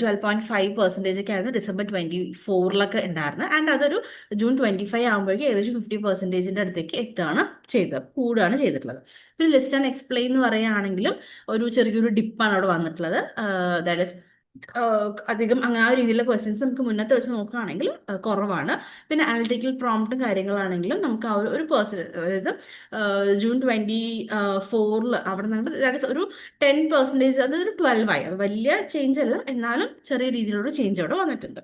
Speaker 2: 12.5% ഒക്കെ ആയിരുന്നു ഡിസംബർ 24 ഉണ്ടായിരുന്നത്. ആൻഡ് അതൊരു ജൂൺ 25 ആകുമ്പോഴേക്കും ഏകദേശം 50% അടുത്തേക്ക് എത്തുകയാണ് ചെയ്തത്, കൂടുകയാണ് ചെയ്തിട്ടുള്ളത്. പിന്നെ ലിസ്റ്റ് ആൻഡ് എക്സ്പ്ലെയിൻ എന്ന് പറയുകയാണെങ്കിലും ഒരു ചെറിയൊരു ഡിപ്പാണ് അവിടെ വന്നിട്ടുള്ളത്. ദാറ്റ് ഈസ് അധികം അങ്ങനെ ആ രീതിയിലുള്ള ക്വസ്റ്റ്യൻസ് നമുക്ക് മുന്നത്തെ വെച്ച് നോക്കുകയാണെങ്കിൽ കുറവാണ്. പിന്നെ അനലിറ്റിക്കൽ പ്രോംപ്റ്റും കാര്യങ്ങളാണെങ്കിലും നമുക്ക് ആ ഒരു അതായത് ജൂൺ 24 അവിടെ നിന്ന് ദാറ്റ് ഈസ് ഒരു 10%, അതൊരു 12 ആയി. വലിയ ചേഞ്ച് അല്ല, എന്നാലും ചെറിയ രീതിയിലുള്ള ചേഞ്ച് അവിടെ വന്നിട്ടുണ്ട്.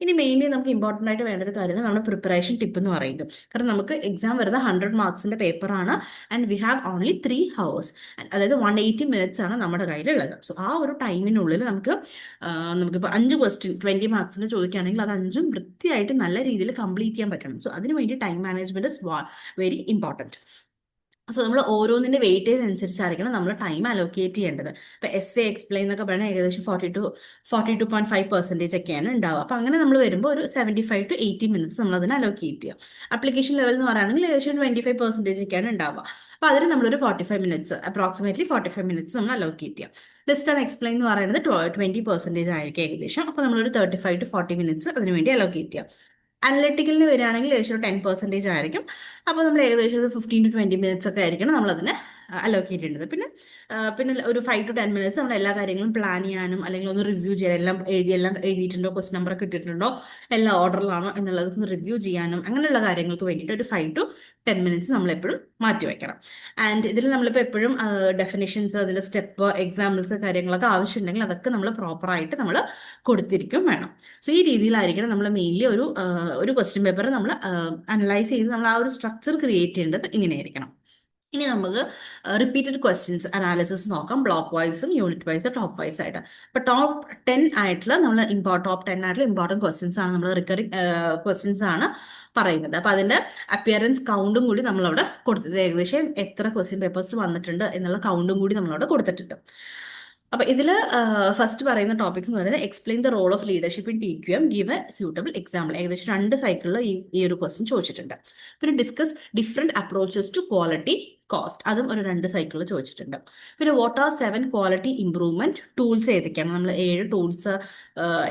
Speaker 2: ഇനി മെയിൻലി നമുക്ക് ഇമ്പോർട്ടൻ്റ് ആയിട്ട് വേണ്ട ഒരു കാര്യമാണ് നമ്മുടെ പ്രിപ്പറേഷൻ ടിപ്പ് എന്ന് പറയുന്നത്. കാരണം നമുക്ക് എക്സാം വരുന്നത് 100 മാർക്സിന്റെ പേപ്പറാണ്. And we have only 3 hours, അതായത് 180 minutes ആണ് നമ്മുടെ കയ്യിലുള്ളത്. സോ ആ ഒരു ടൈമിനുള്ളിൽ നമുക്കിപ്പോൾ 5 ക്വസ്റ്റ്യൻ 20 മാർക്സിന് ചോദിക്കുകയാണെങ്കിൽ അത് 5ഉം വൃത്തിയായിട്ട് നല്ല രീതിയിൽ കംപ്ലീറ്റ് ചെയ്യാൻ പറ്റണം. സോ അതിന് വേണ്ടി time management is very important. So നമ്മൾ ഓരോന്നിന്റെ വെയിറ്റേജ് അനുസരിച്ചായിരിക്കണം നമ്മൾ ടൈം അലോക്കേറ്റ് ചെയ്യേണ്ടത്. ഇപ്പൊ എസ്സേ എക്സ്പ്ലെയിൻ എന്നൊക്കെ പറഞ്ഞാൽ ഏകദേശം 42.5% ഒക്കെയാണ് ഉണ്ടാവുക. അപ്പൊ അങ്ങനെ നമ്മൾ വരുമ്പോൾ ഒരു 75 to 80 minutes നമ്മൾ അതിന് അലോക്കേറ്റ് ചെയ്യാം. ആപ്ലിക്കേഷൻ ലെവൽ എന്ന് പറയുകയാണെങ്കിൽ ഏകദേശം 25% ഒക്കെയാണ് ഉണ്ടാവുക. അപ്പൊ അതിന് നമ്മളൊരു 45 minutes, അപ്രോക്സിമേറ്റ്ലി 45 minutes നമ്മൾ അലോക്കേറ്റ് ചെയ്യാം. ലിസ്റ്റ് ആൻഡ് എക്സ്പ്ലെയിൻ എന്ന് പറയുന്നത് 20% ആയിരിക്കും ഏകദേശം. അപ്പൊ നമ്മളൊരു 35 to 40 minutes അതിന് വേണ്ടി അലോക്കേറ്റ് ചെയ്യാം. അനലിറ്റിക്കലിന് വരികയാണെങ്കിൽ ഏകദേശം ഒരു 10% ആയിരിക്കും. അപ്പോൾ നമ്മൾ ഏകദേശം ഒരു 15 to 20 minutes ഒക്കെ ആയിരിക്കണം നമ്മൾ അതിന് അലോക്കേറ്റ് ചെയ്യേണ്ടത്. പിന്നെ ഒരു 5 to 10 minutes നമ്മൾ എല്ലാ കാര്യങ്ങളും പ്ലാൻ ചെയ്യാനും അല്ലെങ്കിൽ ഒന്ന് റിവ്യൂ ചെയ്യാൻ, എല്ലാം എഴുതിയിട്ടുണ്ടോ, ക്വസ്റ്റ്യൻ നമ്പറൊക്കെ ഇട്ടിട്ടുണ്ടോ, എല്ലാ ഓർഡറിലാണോ എന്നുള്ളത് ഒന്ന് റിവ്യൂ ചെയ്യാനും അങ്ങനെയുള്ള കാര്യങ്ങൾക്ക് വേണ്ടിയിട്ട് ഒരു 5 to 10 minutes നമ്മൾ എപ്പോഴും മാറ്റി വയ്ക്കണം. ആൻഡ് ഇതിൽ നമ്മളിപ്പോൾ എപ്പോഴും ഡെഫിനിഷൻസ്, അതിൻ്റെ സ്റ്റെപ്പ്, എക്സാമ്പിൾസ് കാര്യങ്ങളൊക്കെ ആവശ്യമുണ്ടെങ്കിൽ അതൊക്കെ നമ്മൾ പ്രോപ്പറായിട്ട് നമ്മൾ കൊടുത്തിരിക്കും വേണം. സോ ഈ രീതിയിലായിരിക്കണം നമ്മൾ മെയിൻലി ഒരു ക്വസ്റ്റ്യൻ പേപ്പർ നമ്മൾ അനലൈസ് ചെയ്ത് നമ്മൾ ആ ഒരു സ്ട്രക്ചർ ക്രിയേറ്റ് ചെയ്യേണ്ടത് ഇങ്ങനെയായിരിക്കണം. ഇനി നമുക്ക് റിപ്പീറ്റഡ് ക്വസ്റ്റ്യൻസ് അനാലിസിസ് നോക്കാം. ബ്ലോക്ക് വൈസും യൂണിറ്റ് വൈസും ടോപ്പ് വൈസ് ആയിട്ട്. ഇപ്പൊ ടോപ്പ് 10 ആയിട്ടുള്ള നമ്മൾ ടോപ്പ് 10 ആയിട്ടുള്ള ഇമ്പോർട്ടൻറ്റ് ക്വസ്റ്റ്യൻസ് ആണ്, നമ്മൾ റിക്കറിംഗ് ക്വസ്റ്റ്യൻസ് ആണ് പറയുന്നത്. അപ്പൊ അതിന്റെ അപ്പിയറൻസ് കൗണ്ടും കൂടി നമ്മളവിടെ കൊടുത്തത്, ഏകദേശം എത്ര ക്വസ്റ്റ്യൻ പേപ്പേഴ്സിൽ വന്നിട്ടുണ്ട് എന്നുള്ള കൗണ്ടും കൂടി നമ്മളവിടെ കൊടുത്തിട്ടുണ്ട്. അപ്പൊ ഇതിൽ ഫസ്റ്റ് പറയുന്ന ടോപ്പിക് എന്ന് പറയുന്നത് explain the role of leadership in TQM, give a suitable example. ഏകദേശം 2 സൈക്കിളിൽ ഈ ഒരു ക്വസ്റ്റ്യൻ ചോദിച്ചിട്ടുണ്ട്. പിന്നെ discuss different approaches to quality cost, അതും ഒരു 2 സൈക്കിളിൽ ചോദിച്ചിട്ടുണ്ട്. പിന്നെ what are 7 quality improvement tools ഏതൊക്കെയാണ്, നമ്മൾ 7 ടൂൾസ്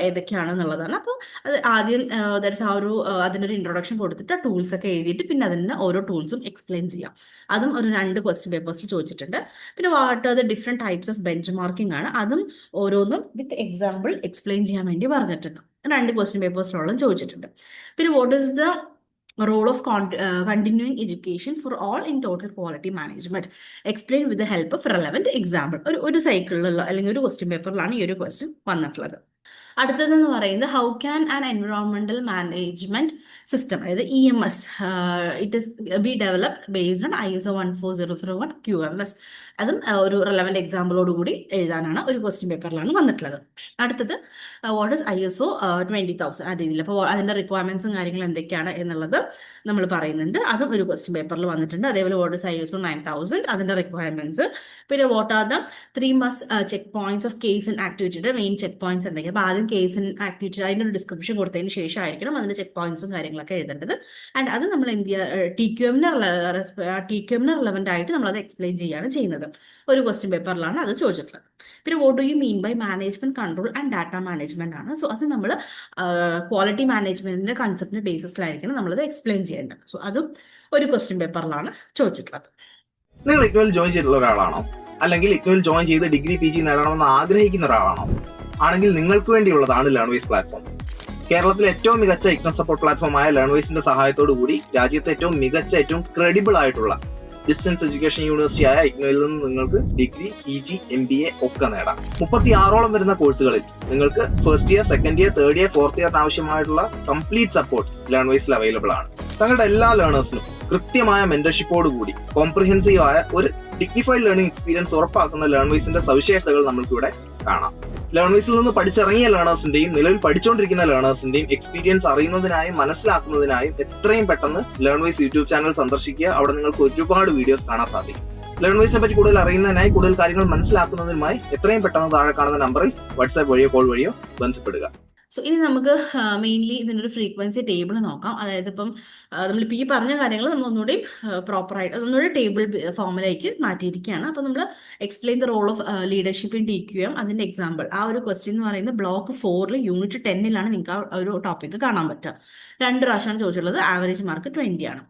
Speaker 2: ഏതൊക്കെയാണെന്നുള്ളതാണ്. അപ്പോൾ അത് ആദ്യം ദാറ്റ്സ് ആ ഒരു അതിനൊരു ഇൻട്രൊഡക്ഷൻ കൊടുത്തിട്ട് ആ ടൂൾസ് ഒക്കെ എഴുതിയിട്ട് പിന്നെ അതിന് ഓരോ ടൂൾസും എക്സ്പ്ലെയിൻ ചെയ്യാം. അതും ഒരു 2 ക്വസ്റ്റ്യൻ പേപ്പേഴ്സിൽ ചോദിച്ചിട്ടുണ്ട്. പിന്നെ what are the different types of bench marking ആണ്, അതും ഓരോന്നും വിത്ത് എക്സാമ്പിൾ എക്സ്പ്ലെയിൻ ചെയ്യാൻ വേണ്ടി പറഞ്ഞിട്ടുണ്ട്. 2 ക്വസ്റ്റ്യൻ പേപ്പേഴ്സിലോളം ചോദിച്ചിട്ടുണ്ട്. പിന്നെ what is the role of continuing education for all in total quality management explain with the help of relevant example. ഒരു സൈക്കിളിലുള്ള അല്ലെങ്കിൽ ഒരു ക്വസ്റ്റ്യൻ പേപ്പറിലാണ് ഈ ഒരു ക്വസ്റ്റ്യൻ വന്നിട്ടുള്ളത്. അടുത്തതെന്ന് പറയുന്നത് how can an environmental management system, അതായത് EMS, it is be developed based on ISO 14001 QMS. അതും ഒരു റെലവൻറ്റ് എക്സാമ്പിളോട് കൂടി എഴുതാനാണ് ഒരു ക്വസ്റ്റ്യൻ പേപ്പറിലാണ് വന്നിട്ടുള്ളത്. അടുത്തത് വാട്ട് ഇസ് ISO 20000 ആ രീതിയിൽ. അപ്പോൾ അതിന്റെ റിക്വയർമെന്റ്സും കാര്യങ്ങളും എന്തൊക്കെയാണ് എന്നുള്ളത് നമ്മൾ പറയുന്നുണ്ട്. അതും ഒരു ക്വസ്റ്റ്യൻ പേപ്പറിൽ വന്നിട്ടുണ്ട്. അതേപോലെ വാട്ട് ഇസ് ISO 9000 അതിന്റെ റിക്വയർമെന്റ്സ്. പിന്നെ what are the 3 must check points of case and ആക്ടിവിറ്റിയുടെ മെയിൻ ചെക്ക് പോയിന്റ്സ് എന്തൊക്കെയാണ്. അപ്പോൾ ആദ്യം കേസ് ആൻഡ് ആക്ടിവിറ്റി അതിൻ്റെ ഒരു ഡിസ്ക്രിപ്ഷൻ കൊടുത്തതിന് ശേഷമായിരിക്കണം അതിന്റെ ചെക്ക് പോയിന്റ്സും കാര്യങ്ങളൊക്കെ എഴുതേണ്ടത്. ആൻഡ് അത് നമ്മൾ എന്ത് ചെയ്യുക, TQM റിലവൻ്റ് ആയിട്ട് നമ്മളത് എക്സ്പ്ലെയിൻ ചെയ്യുകയാണ് ചെയ്യുന്നത്. ഒരു ക്വസ്റ്റ്യൻ പേപ്പറിലാണ് അത് ചോദിച്ചിട്ടുള്ളത്. പിന്നെ what do you mean by management control and data management ആണ്. സോ അത് നമ്മൾ ക്വാളിറ്റി മാനേജ്മെന്റിന്റെ കൺസെപ്റ്റിന്റെ ബേസിസിലായിരിക്കണം നമ്മളത് എക്സ്പ്ലെയിൻ ചെയ്യേണ്ടത്. സോ അതും ഒരു ക്വസ്റ്റ്യൻ പേപ്പറിലാണ് ചോദിച്ചിട്ടുള്ളത്.
Speaker 3: നിങ്ങൾ ഇഗ്നോയിൽ ജോയിൻ ചെയ്തിട്ടുള്ള ഒരാളാണോ, അല്ലെങ്കിൽ ഇഗ്നോയിൽ ജോയിൻ ചെയ്ത് ഡിഗ്രി PG നേടണമെന്ന് ആഗ്രഹിക്കുന്ന ഒരാളാണോ? ആണെങ്കിൽ നിങ്ങൾക്ക് വേണ്ടിയുള്ളതാണ് ലേൺവൈസ് പ്ലാറ്റ്ഫോം. കേരളത്തിലെ ഏറ്റവും മികച്ച ഇഗ്നോ സപ്പോർട്ട് പ്ലാറ്റ്ഫോമായ ലേൺവൈസിന്റെ സഹായത്തോടു കൂടി രാജ്യത്തെ ഏറ്റവും മികച്ച, ഏറ്റവും ക്രെഡിബിൾ ആയിട്ടുള്ള ഡിസ്റ്റൻസ് എഡ്യൂക്കേഷൻ യൂണിവേഴ്സിറ്റി ആയ ഇഗ്നോയിൽ നിന്ന് നിങ്ങൾക്ക് ഡിഗ്രി PG MBA ഒക്കെ നേടാം. 36ഓളം വരുന്ന കോഴ്സുകളിൽ നിങ്ങൾക്ക് first year, second year, third year, fourth year ആവശ്യമായിട്ടുള്ള കംപ്ലീറ്റ് സപ്പോർട്ട് ലേൺവൈസിൽ അവൈലബിൾ ആണ്. തങ്ങളുടെ എല്ലാ ലേണേഴ്സിനും കൃത്യമായ മെന്റർഷിപ്പോട് കൂടി കോംപ്രിഹെൻസീവ് ആയ ഒരു ഡിഗ്നിഫൈഡ് ലേണിംഗ് എക്സ്പീരിയൻസ് ഉറപ്പാക്കുന്ന ലേൺവൈസിന്റെ സവിശേഷതകൾ നമുക്കിവിടെ കാണാം. ലേൺവൈസിൽ നിന്ന് പഠിച്ചിറങ്ങിയ ലേണേഴ്സിന്റെയും നിലവിൽ പഠിച്ചുകൊണ്ടിരിക്കുന്ന ലേണേഴ്സിന്റെയും എക്സ്പീരിയൻസ് അറിയുന്നതിനായും മനസ്സിലാക്കുന്നതിനായും എത്രയും പെട്ടെന്ന് ലേൺവൈസ് യൂട്യൂബ് ചാനൽ സന്ദർശിക്കുക. അവിടെ നിങ്ങൾക്ക് ഒരുപാട് വീഡിയോസ് കാണാൻ സാധിക്കും. ലേൺവൈസിനെ പറ്റി കൂടുതൽ അറിയുന്നതിനായി, കൂടുതൽ കാര്യങ്ങൾ മനസ്സിലാക്കുന്നതിനുമായി എത്രയും പെട്ടെന്ന് താഴെ കാണുന്ന നമ്പറിൽ വാട്സാപ്പ് വഴിയോ കോൾ വഴിയോ ബന്ധപ്പെടുക.
Speaker 2: സോ ഇനി നമുക്ക് മെയിൻലി ഇതിനൊരു ഫ്രീക്വൻസി ടേബിൾ നോക്കാം. അതായത് ഇപ്പം നമ്മളിപ്പോൾ ഈ പറഞ്ഞ കാര്യങ്ങൾ നമ്മൾ ഒന്നുകൂടി പ്രോപ്പറായിട്ട് ഒന്നുകൂടി ടേബിൾ ഫോമിലേക്ക് മാറ്റിയിരിക്കുകയാണ്. അപ്പോൾ നമ്മൾ explain the role of leadership in TQM അതിൻ്റെ എക്സാമ്പിൾ. ആ ഒരു ക്വസ്റ്റ്യൻ എന്ന് പറയുന്നത് ബ്ലോക്ക് 4 യൂണിറ്റ് 10 നിങ്ങൾക്ക് ആ ഒരു ടോപ്പിക്ക് കാണാൻ പറ്റുക. 2 പ്രാവശ്യമാണ് ചോദിച്ചിട്ടുള്ളത്. ആവറേജ് മാർക്ക് 20 ആണ്.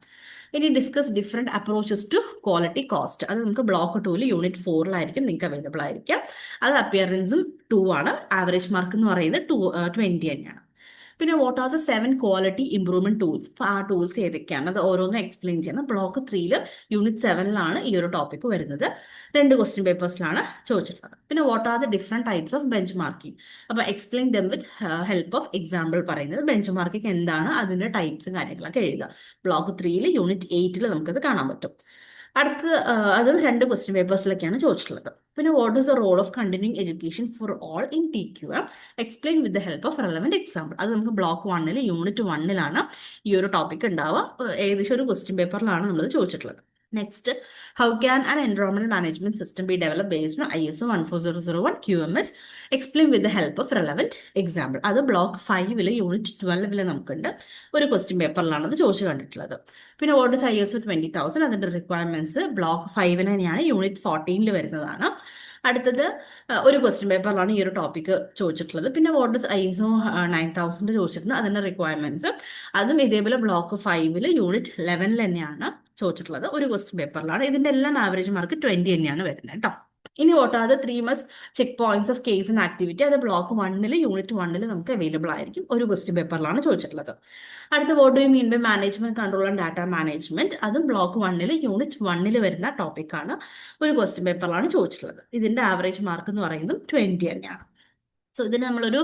Speaker 2: ഇനി discuss different approaches to quality cost. അത് നമുക്ക് ബ്ലോക്ക് 2 യൂണിറ്റ് 4 നിങ്ങൾക്ക് അവൈലബിൾ ആയിരിക്കാം. അത് അപ്പിയറൻസും 2 ആണ്. ആവറേജ് മാർക്ക് എന്ന് പറയുന്നത് 20 തന്നെയാണ്. പിന്നെ what are the 7 quality improvement tools. ആ ടൂൾസ് ഏതൊക്കെയാണ് അത് ഓരോന്നും എക്സ്പ്ലെയിൻ ചെയ്യണം. ബ്ലോക്ക് 3 യൂണിറ്റ് 7 ഈ ഒരു ടോപ്പിക്ക് വരുന്നത്. 2 ക്വസ്റ്റ്യൻ പേപ്പേഴ്സിലാണ് ചോദിച്ചിട്ടുള്ളത്. പിന്നെ what are the different types of benchmarking. അപ്പോൾ explain them with help of example പറയുന്നത് ബെഞ്ച് മാർക്കിംഗ് എന്താണ്, അതിന്റെ ടൈപ്സും കാര്യങ്ങളൊക്കെ എഴുതുക. ബ്ലോക്ക് 3 യൂണിറ്റ് 8 നമുക്കത് കാണാൻ പറ്റും. അടുത്തത് അതും 2 ക്വസ്റ്റ്യൻ പേപ്പേഴ്സിലൊക്കെയാണ് ചോദിച്ചിട്ടുള്ളത്. പിന്നെ what is the role of continuing education for all in TQM explain with the help of relevant example. അത് നമുക്ക് ബ്ലോക്ക് 1 യൂണിറ്റ് 1 ഈ ഒരു ടോപ്പിക് ഉണ്ടാവുക. ഏകദേശം ഒരു ക്വസ്റ്റ്യൻ പേപ്പറിലാണ് നമ്മളത് ചോദിച്ചിട്ടുള്ളത്. Next, how can an environment management system B develop based on ISO 14001 QMS explain with the help of relevant example. അത് ബ്ലോക്ക് 5 യൂണിറ്റ് 12 നമുക്കുണ്ട്. ഒരു ക്വസ്റ്റ്യൻ പേപ്പറിലാണ് അത് ചോദിച്ചു കണ്ടിട്ടുള്ളത്. പിന്നെ വാട്ട് ഇസ് ISO 20000 അതിന്റെ റിക്വയർമെന്റ്സ് ബ്ലോക്ക് 5 തന്നെയാണ്, യൂണിറ്റ് 14 വരുന്നതാണ്. അടുത്തത് ഒരു ക്വസ്റ്റ്യൻ പേപ്പറിലാണ് ഈ ഒരു ടോപ്പിക്ക് ചോദിച്ചിട്ടുള്ളത്. പിന്നെ വാട്ട് ഇസ് ISO 9000 ചോദിച്ചിട്ടുണ്ട്, അതിന്റെ റിക്വയർമെന്റ്സ് അതും ഇതേപോലെ ബ്ലോക്ക് 5 യൂണിറ്റ് 11 തന്നെയാണ് ചോദിച്ചിട്ടുള്ളത്. ഒരു ക്വസ്റ്റ്യൻ പേപ്പറിലാണ്. ഇതിന്റെ എല്ലാം ആവറേജ് മാർക്ക് 20 തന്നെയാണ് വരുന്നത് കേട്ടോ. ഇനി what are the 3 must check points of case and activity. അത് ബ്ലോക്ക് 1 യൂണിറ്റ് 1 നമുക്ക് അവൈലബിൾ ആയിരിക്കും. ഒരു ക്വസ്റ്റ്യൻ പേപ്പറിലാണ് ചോദിച്ചിട്ടുള്ളത്. അടുത്ത what do you mean by management control and data management. അതും ബ്ലോക്ക് 1 യൂണിറ്റ് 1 വരുന്ന ടോപ്പിക്കാണ്. ഒരു ക്വസ്റ്റ്യൻ പേപ്പറിലാണ് ചോദിച്ചിട്ടുള്ളത്. ഇതിന്റെ ആവറേജ് മാർക്ക് എന്ന് പറയുന്നത് 20 തന്നെയാണ്. സോ ഇതിന് നമ്മളൊരു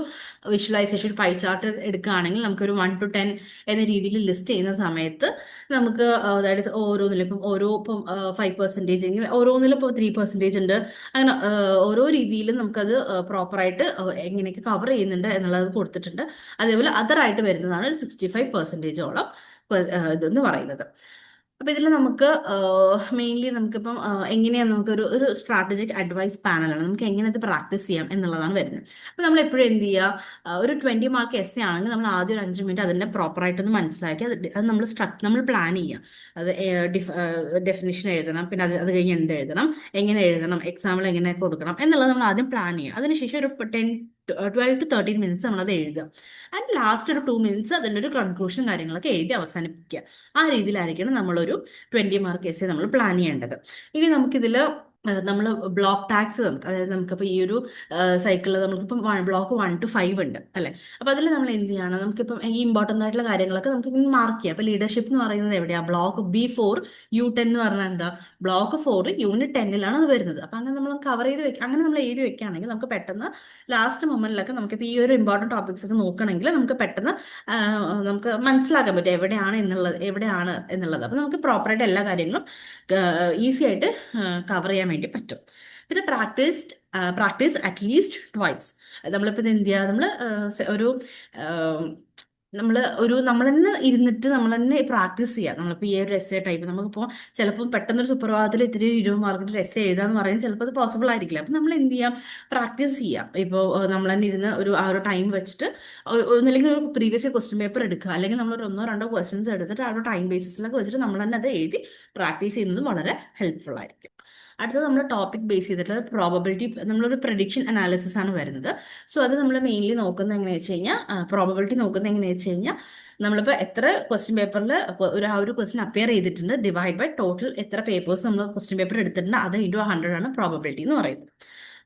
Speaker 2: വിഷ്വലൈസേഷൻ, ഒരു പൈ ചാർട്ട് എടുക്കുകയാണെങ്കിൽ നമുക്കൊരു 1 to 10 എന്ന രീതിയിൽ ലിസ്റ്റ് ചെയ്യുന്ന സമയത്ത് നമുക്ക് അതായത് ഓരോന്നിലും ഇപ്പം 5% എങ്കിൽ ഓരോന്നിലും ഇപ്പോൾ 3% ഉണ്ട്. അങ്ങനെ ഓരോ രീതിയിലും നമുക്കത് പ്രോപ്പറായിട്ട് എങ്ങനെയൊക്കെ കവർ ചെയ്യുന്നുണ്ട് എന്നുള്ളത് കൊടുത്തിട്ടുണ്ട്. അതേപോലെ അതറായിട്ട് വരുന്നതാണ് ഒരു 65%ഓളം ഇതെന്ന് പറയുന്നത്. അപ്പൊ ഇതിൽ നമുക്ക് മെയിൻലി നമുക്കിപ്പം എങ്ങനെയാണ് ഒരു സ്ട്രാറ്റജിക് അഡ്വൈസ് പാനലാണ് നമുക്ക് എങ്ങനെ ഇത് പ്രാക്ടീസ് ചെയ്യാം എന്നുള്ളതാണ് വരുന്നത്. അപ്പൊ നമ്മൾ എപ്പോഴും എന്ത് ചെയ്യുക, ഒരു 20 മാർക്ക് എസ് ആണെങ്കിൽ നമ്മൾ ആദ്യം ഒരു 5 മിനിറ്റ് അതിന്റെ പ്രോപ്പറായിട്ടൊന്ന് മനസ്സിലാക്കി അത് നമ്മൾ പ്ലാൻ ചെയ്യുക. അത് ഡെഫിനിഷൻ എഴുതണം, പിന്നെ അത് കഴിഞ്ഞ് എന്ത് എഴുതണം, എങ്ങനെ എഴുതണം, എക്സാമ്പിൾ എങ്ങനെ കൊടുക്കണം എന്നുള്ളത് നമ്മൾ ആദ്യം പ്ലാൻ ചെയ്യുക. അതിനുശേഷം ഒരു 12 to 13 മിനിറ്റ്സ് നമ്മളത് എഴുതുക. ആൻഡ് ലാസ്റ്റ് ഒരു 2 മിനിറ്റ്സ് അതിൻ്റെ ഒരു കൺക്ലൂഷൻ കാര്യങ്ങളൊക്കെ എഴുതി അവസാനിപ്പിക്കുക. ആ രീതിയിലായിരിക്കണം നമ്മളൊരു 20 മാർക്ക് എസ്സേ നമ്മൾ പ്ലാൻ ചെയ്യേണ്ടത്. ഇനി നമുക്കിതിൽ നമ്മൾ ബ്ലോക്ക് ടാക്സ് അതായത് നമുക്കിപ്പോൾ ഈ ഒരു സൈക്കിളിൽ നമുക്കിപ്പം ബ്ലോക്ക് 1 to 5 ഉണ്ട് അല്ലേ. അപ്പോൾ അതിൽ നമ്മൾ എന്ത് ചെയ്യണം, നമുക്കിപ്പം ഈ ഇമ്പോർട്ടൻ്റ് ആയിട്ടുള്ള കാര്യങ്ങളൊക്കെ നമുക്ക് മാർക്ക് ചെയ്യാം. അപ്പോൾ ലീഡർഷിപ്പ് എന്ന് പറയുന്നത് എവിടെയാണ്, ബ്ലോക്ക് B4 U10 എന്ന് പറഞ്ഞാൽ എന്താ, ബ്ലോക്ക് 4 യൂണിറ്റ് 10 അത് വരുന്നത്. അപ്പോൾ അങ്ങനെ നമ്മൾ കവർ ചെയ്ത് അങ്ങനെ നമ്മൾ എഴുതി വെക്കുകയാണെങ്കിൽ നമുക്ക് പെട്ടെന്ന് ലാസ്റ്റ് മൊമെന്റിലൊക്കെ നമുക്കിപ്പോൾ ഈ ഒരു ഇമ്പോർട്ടൻറ്റ് ടോപ്പിക്സ് ഒക്കെ നോക്കണമെങ്കിൽ നമുക്ക് പെട്ടെന്ന് നമുക്ക് മനസ്സിലാക്കാൻ പറ്റും എവിടെയാണ് എന്നുള്ളത്. അപ്പോൾ നമുക്ക് പ്രോപ്പറായിട്ട് എല്ലാ കാര്യങ്ങളും ഈസി ആയിട്ട് കവർ ചെയ്യാൻ വേണ്ടി പറ്റും. പിന്നെ പ്രാക്ടീസ് അറ്റ്ലീസ്റ്റ് ട്വൈസ്. നമ്മളിപ്പോൾ ഇത് എന്ത് ചെയ്യുക, നമ്മൾ തന്നെ ഇരുന്നിട്ട് നമ്മൾ തന്നെ പ്രാക്ടീസ് ചെയ്യുക. നമ്മളിപ്പോൾ ഈ ഒരു എസ്സേ ടൈപ്പ് നമുക്കിപ്പോൾ ചിലപ്പോൾ പെട്ടെന്നൊരു സുപ്രഭാതത്തിൽ ഇത്തിരി 20 മാർക്കിൻ്റെ എസ്സേ എഴുതാന്ന് പറയുന്നത് ചിലപ്പോൾ അത് പോസിബിൾ ആയിരിക്കില്ല. അപ്പം നമ്മൾ എന്ത് ചെയ്യാം, പ്രാക്ടീസ് ചെയ്യാം. ഇപ്പോൾ നമ്മൾ തന്നെ ഇരുന്ന് ആ ഒരു ടൈം വെച്ചിട്ട് ഒന്നില്ലെങ്കിൽ ഒരു പ്രീവിയസ് ക്വസ്റ്റ്യൻ പേപ്പർ എടുക്കുക, അല്ലെങ്കിൽ നമ്മൾ ഒരു 1-2 ക്വസ്റ്റ്യൻസ് എടുത്തിട്ട് ആ ഒരു ടൈം ബേസിസിലൊക്കെ വെച്ചിട്ട് നമ്മൾ തന്നെ അത് എഴുതി പ്രാക്ടീസ് ചെയ്യുന്നത് വളരെ ഹെൽപ്ഫുൾ ആയിരിക്കും. അടുത്തത് നമ്മൾ ടോപ്പിക് ബേസ് ചെയ്തിട്ട് പ്രോബബിലിറ്റി, നമ്മളൊരു പ്രഡിക്ഷൻ അനാലിസിസ് ആണ് വരുന്നത്. സോ അത് നമ്മൾ മെയിൻലി നോക്കുന്നത് എങ്ങനെയാ വെച്ച് കഴിഞ്ഞാൽ, പ്രോബബിലിറ്റി നോക്കുന്നത് എങ്ങനെയാ വെച്ച് കഴിഞ്ഞാൽ, നമ്മളിപ്പോൾ എത്ര ക്വസ്റ്റ്യൻ പേപ്പറിൽ ആ ഒരു ക്വസ്റ്റ്യൻ അപ്പിയർ ചെയ്തിട്ടുണ്ട് ഡിവൈഡ് ബൈ ടോട്ടൽ എത്ര പേപ്പേഴ്സ് നമ്മൾ ക്വസ്റ്റ്യൻ പേപ്പർ എടുത്തിട്ടുണ്ട്, അത് ഇൻറ്റു 100 ആണ് പ്രോബബിലിറ്റി എന്ന് പറയുന്നത്.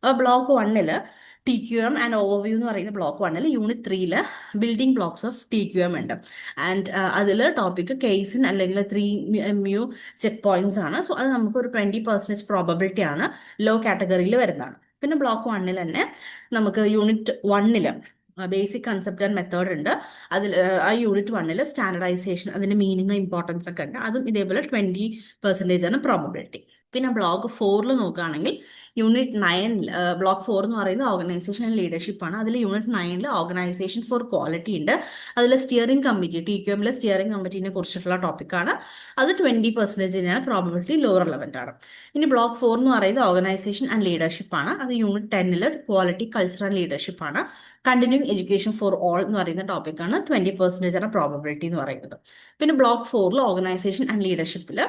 Speaker 2: അപ്പോൾ ബ്ലോക്ക് 1 TQM ആൻഡ് ഓവർവ്യൂ എന്ന് പറയുന്ന block 1 unit 3 building blocks of TQM ഉണ്ട്. ആൻഡ് അതിൽ ടോപ്പിക് കേസിൻ അല്ലെങ്കിൽ 3MU ചെക്ക് പോയിന്റ്സ് ആണ്. സോ അത് നമുക്ക് ഒരു 20% പ്രോബബിലിറ്റി ആണ്, ലോ കാറ്റഗറിയിൽ വരുന്നതാണ്. പിന്നെ ബ്ലോക്ക് 1 തന്നെ നമുക്ക് unit 1 basic concept and method ഉണ്ട്. അതിൽ ആ യൂണിറ്റ് 1 സ്റ്റാൻഡർഡൈസേഷൻ, അതിന്റെ മീനിങ് ഇമ്പോർട്ടൻസ് ഒക്കെ ഉണ്ട്. അതും ഇതേപോലെ 20% ആണ് പ്രോബബിലിറ്റി. പിന്നെ ബ്ലോക്ക് 4 നോക്കുകയാണെങ്കിൽ യൂണിറ്റ് 9 ബ്ലോക്ക് 4 എന്ന് പറയുന്നത് ഓർഗനൈസേഷൻ ആൻഡ് ലീഡർഷിപ്പ് ആണ്. അതിൽ യൂണിറ്റ് 9 ഓർഗനൈസേഷൻ ഫോർ ക്വാളിറ്റി ഉണ്ട്. അതിൽ സ്റ്റിയറിംഗ് കമ്മിറ്റി, TQM സ്റ്റിയറിംഗ് കമ്മിറ്റിനെ കുറിച്ചിട്ടുള്ള ടോപ്പിക്കാണ്. അത് 20% പ്രോബബിലിറ്റി ലോ റെലവൻ്റ് ആണ്. ഇനി ബ്ലോക്ക് 4 എന്ന് പറയുന്നത് ഓർഗനൈസേഷൻ ആൻഡ് ലീഡർഷിപ്പ് ആണ്. അത് unit 10 quality, culture and leadership ആണ്. കണ്ടിന്യൂയിങ് എഡ്യൂക്കേഷൻ ഫോർ ഓൾ എന്ന് പറയുന്ന ടോപ്പിക്കാണ് 20% ആണ് പ്രോബബിലിറ്റി എന്ന് പറയുന്നത്. പിന്നെ ബ്ലോക്ക് 4 ഓർഗനൈസേഷൻ ആൻഡ് ലീഡർഷിപ്പിൽ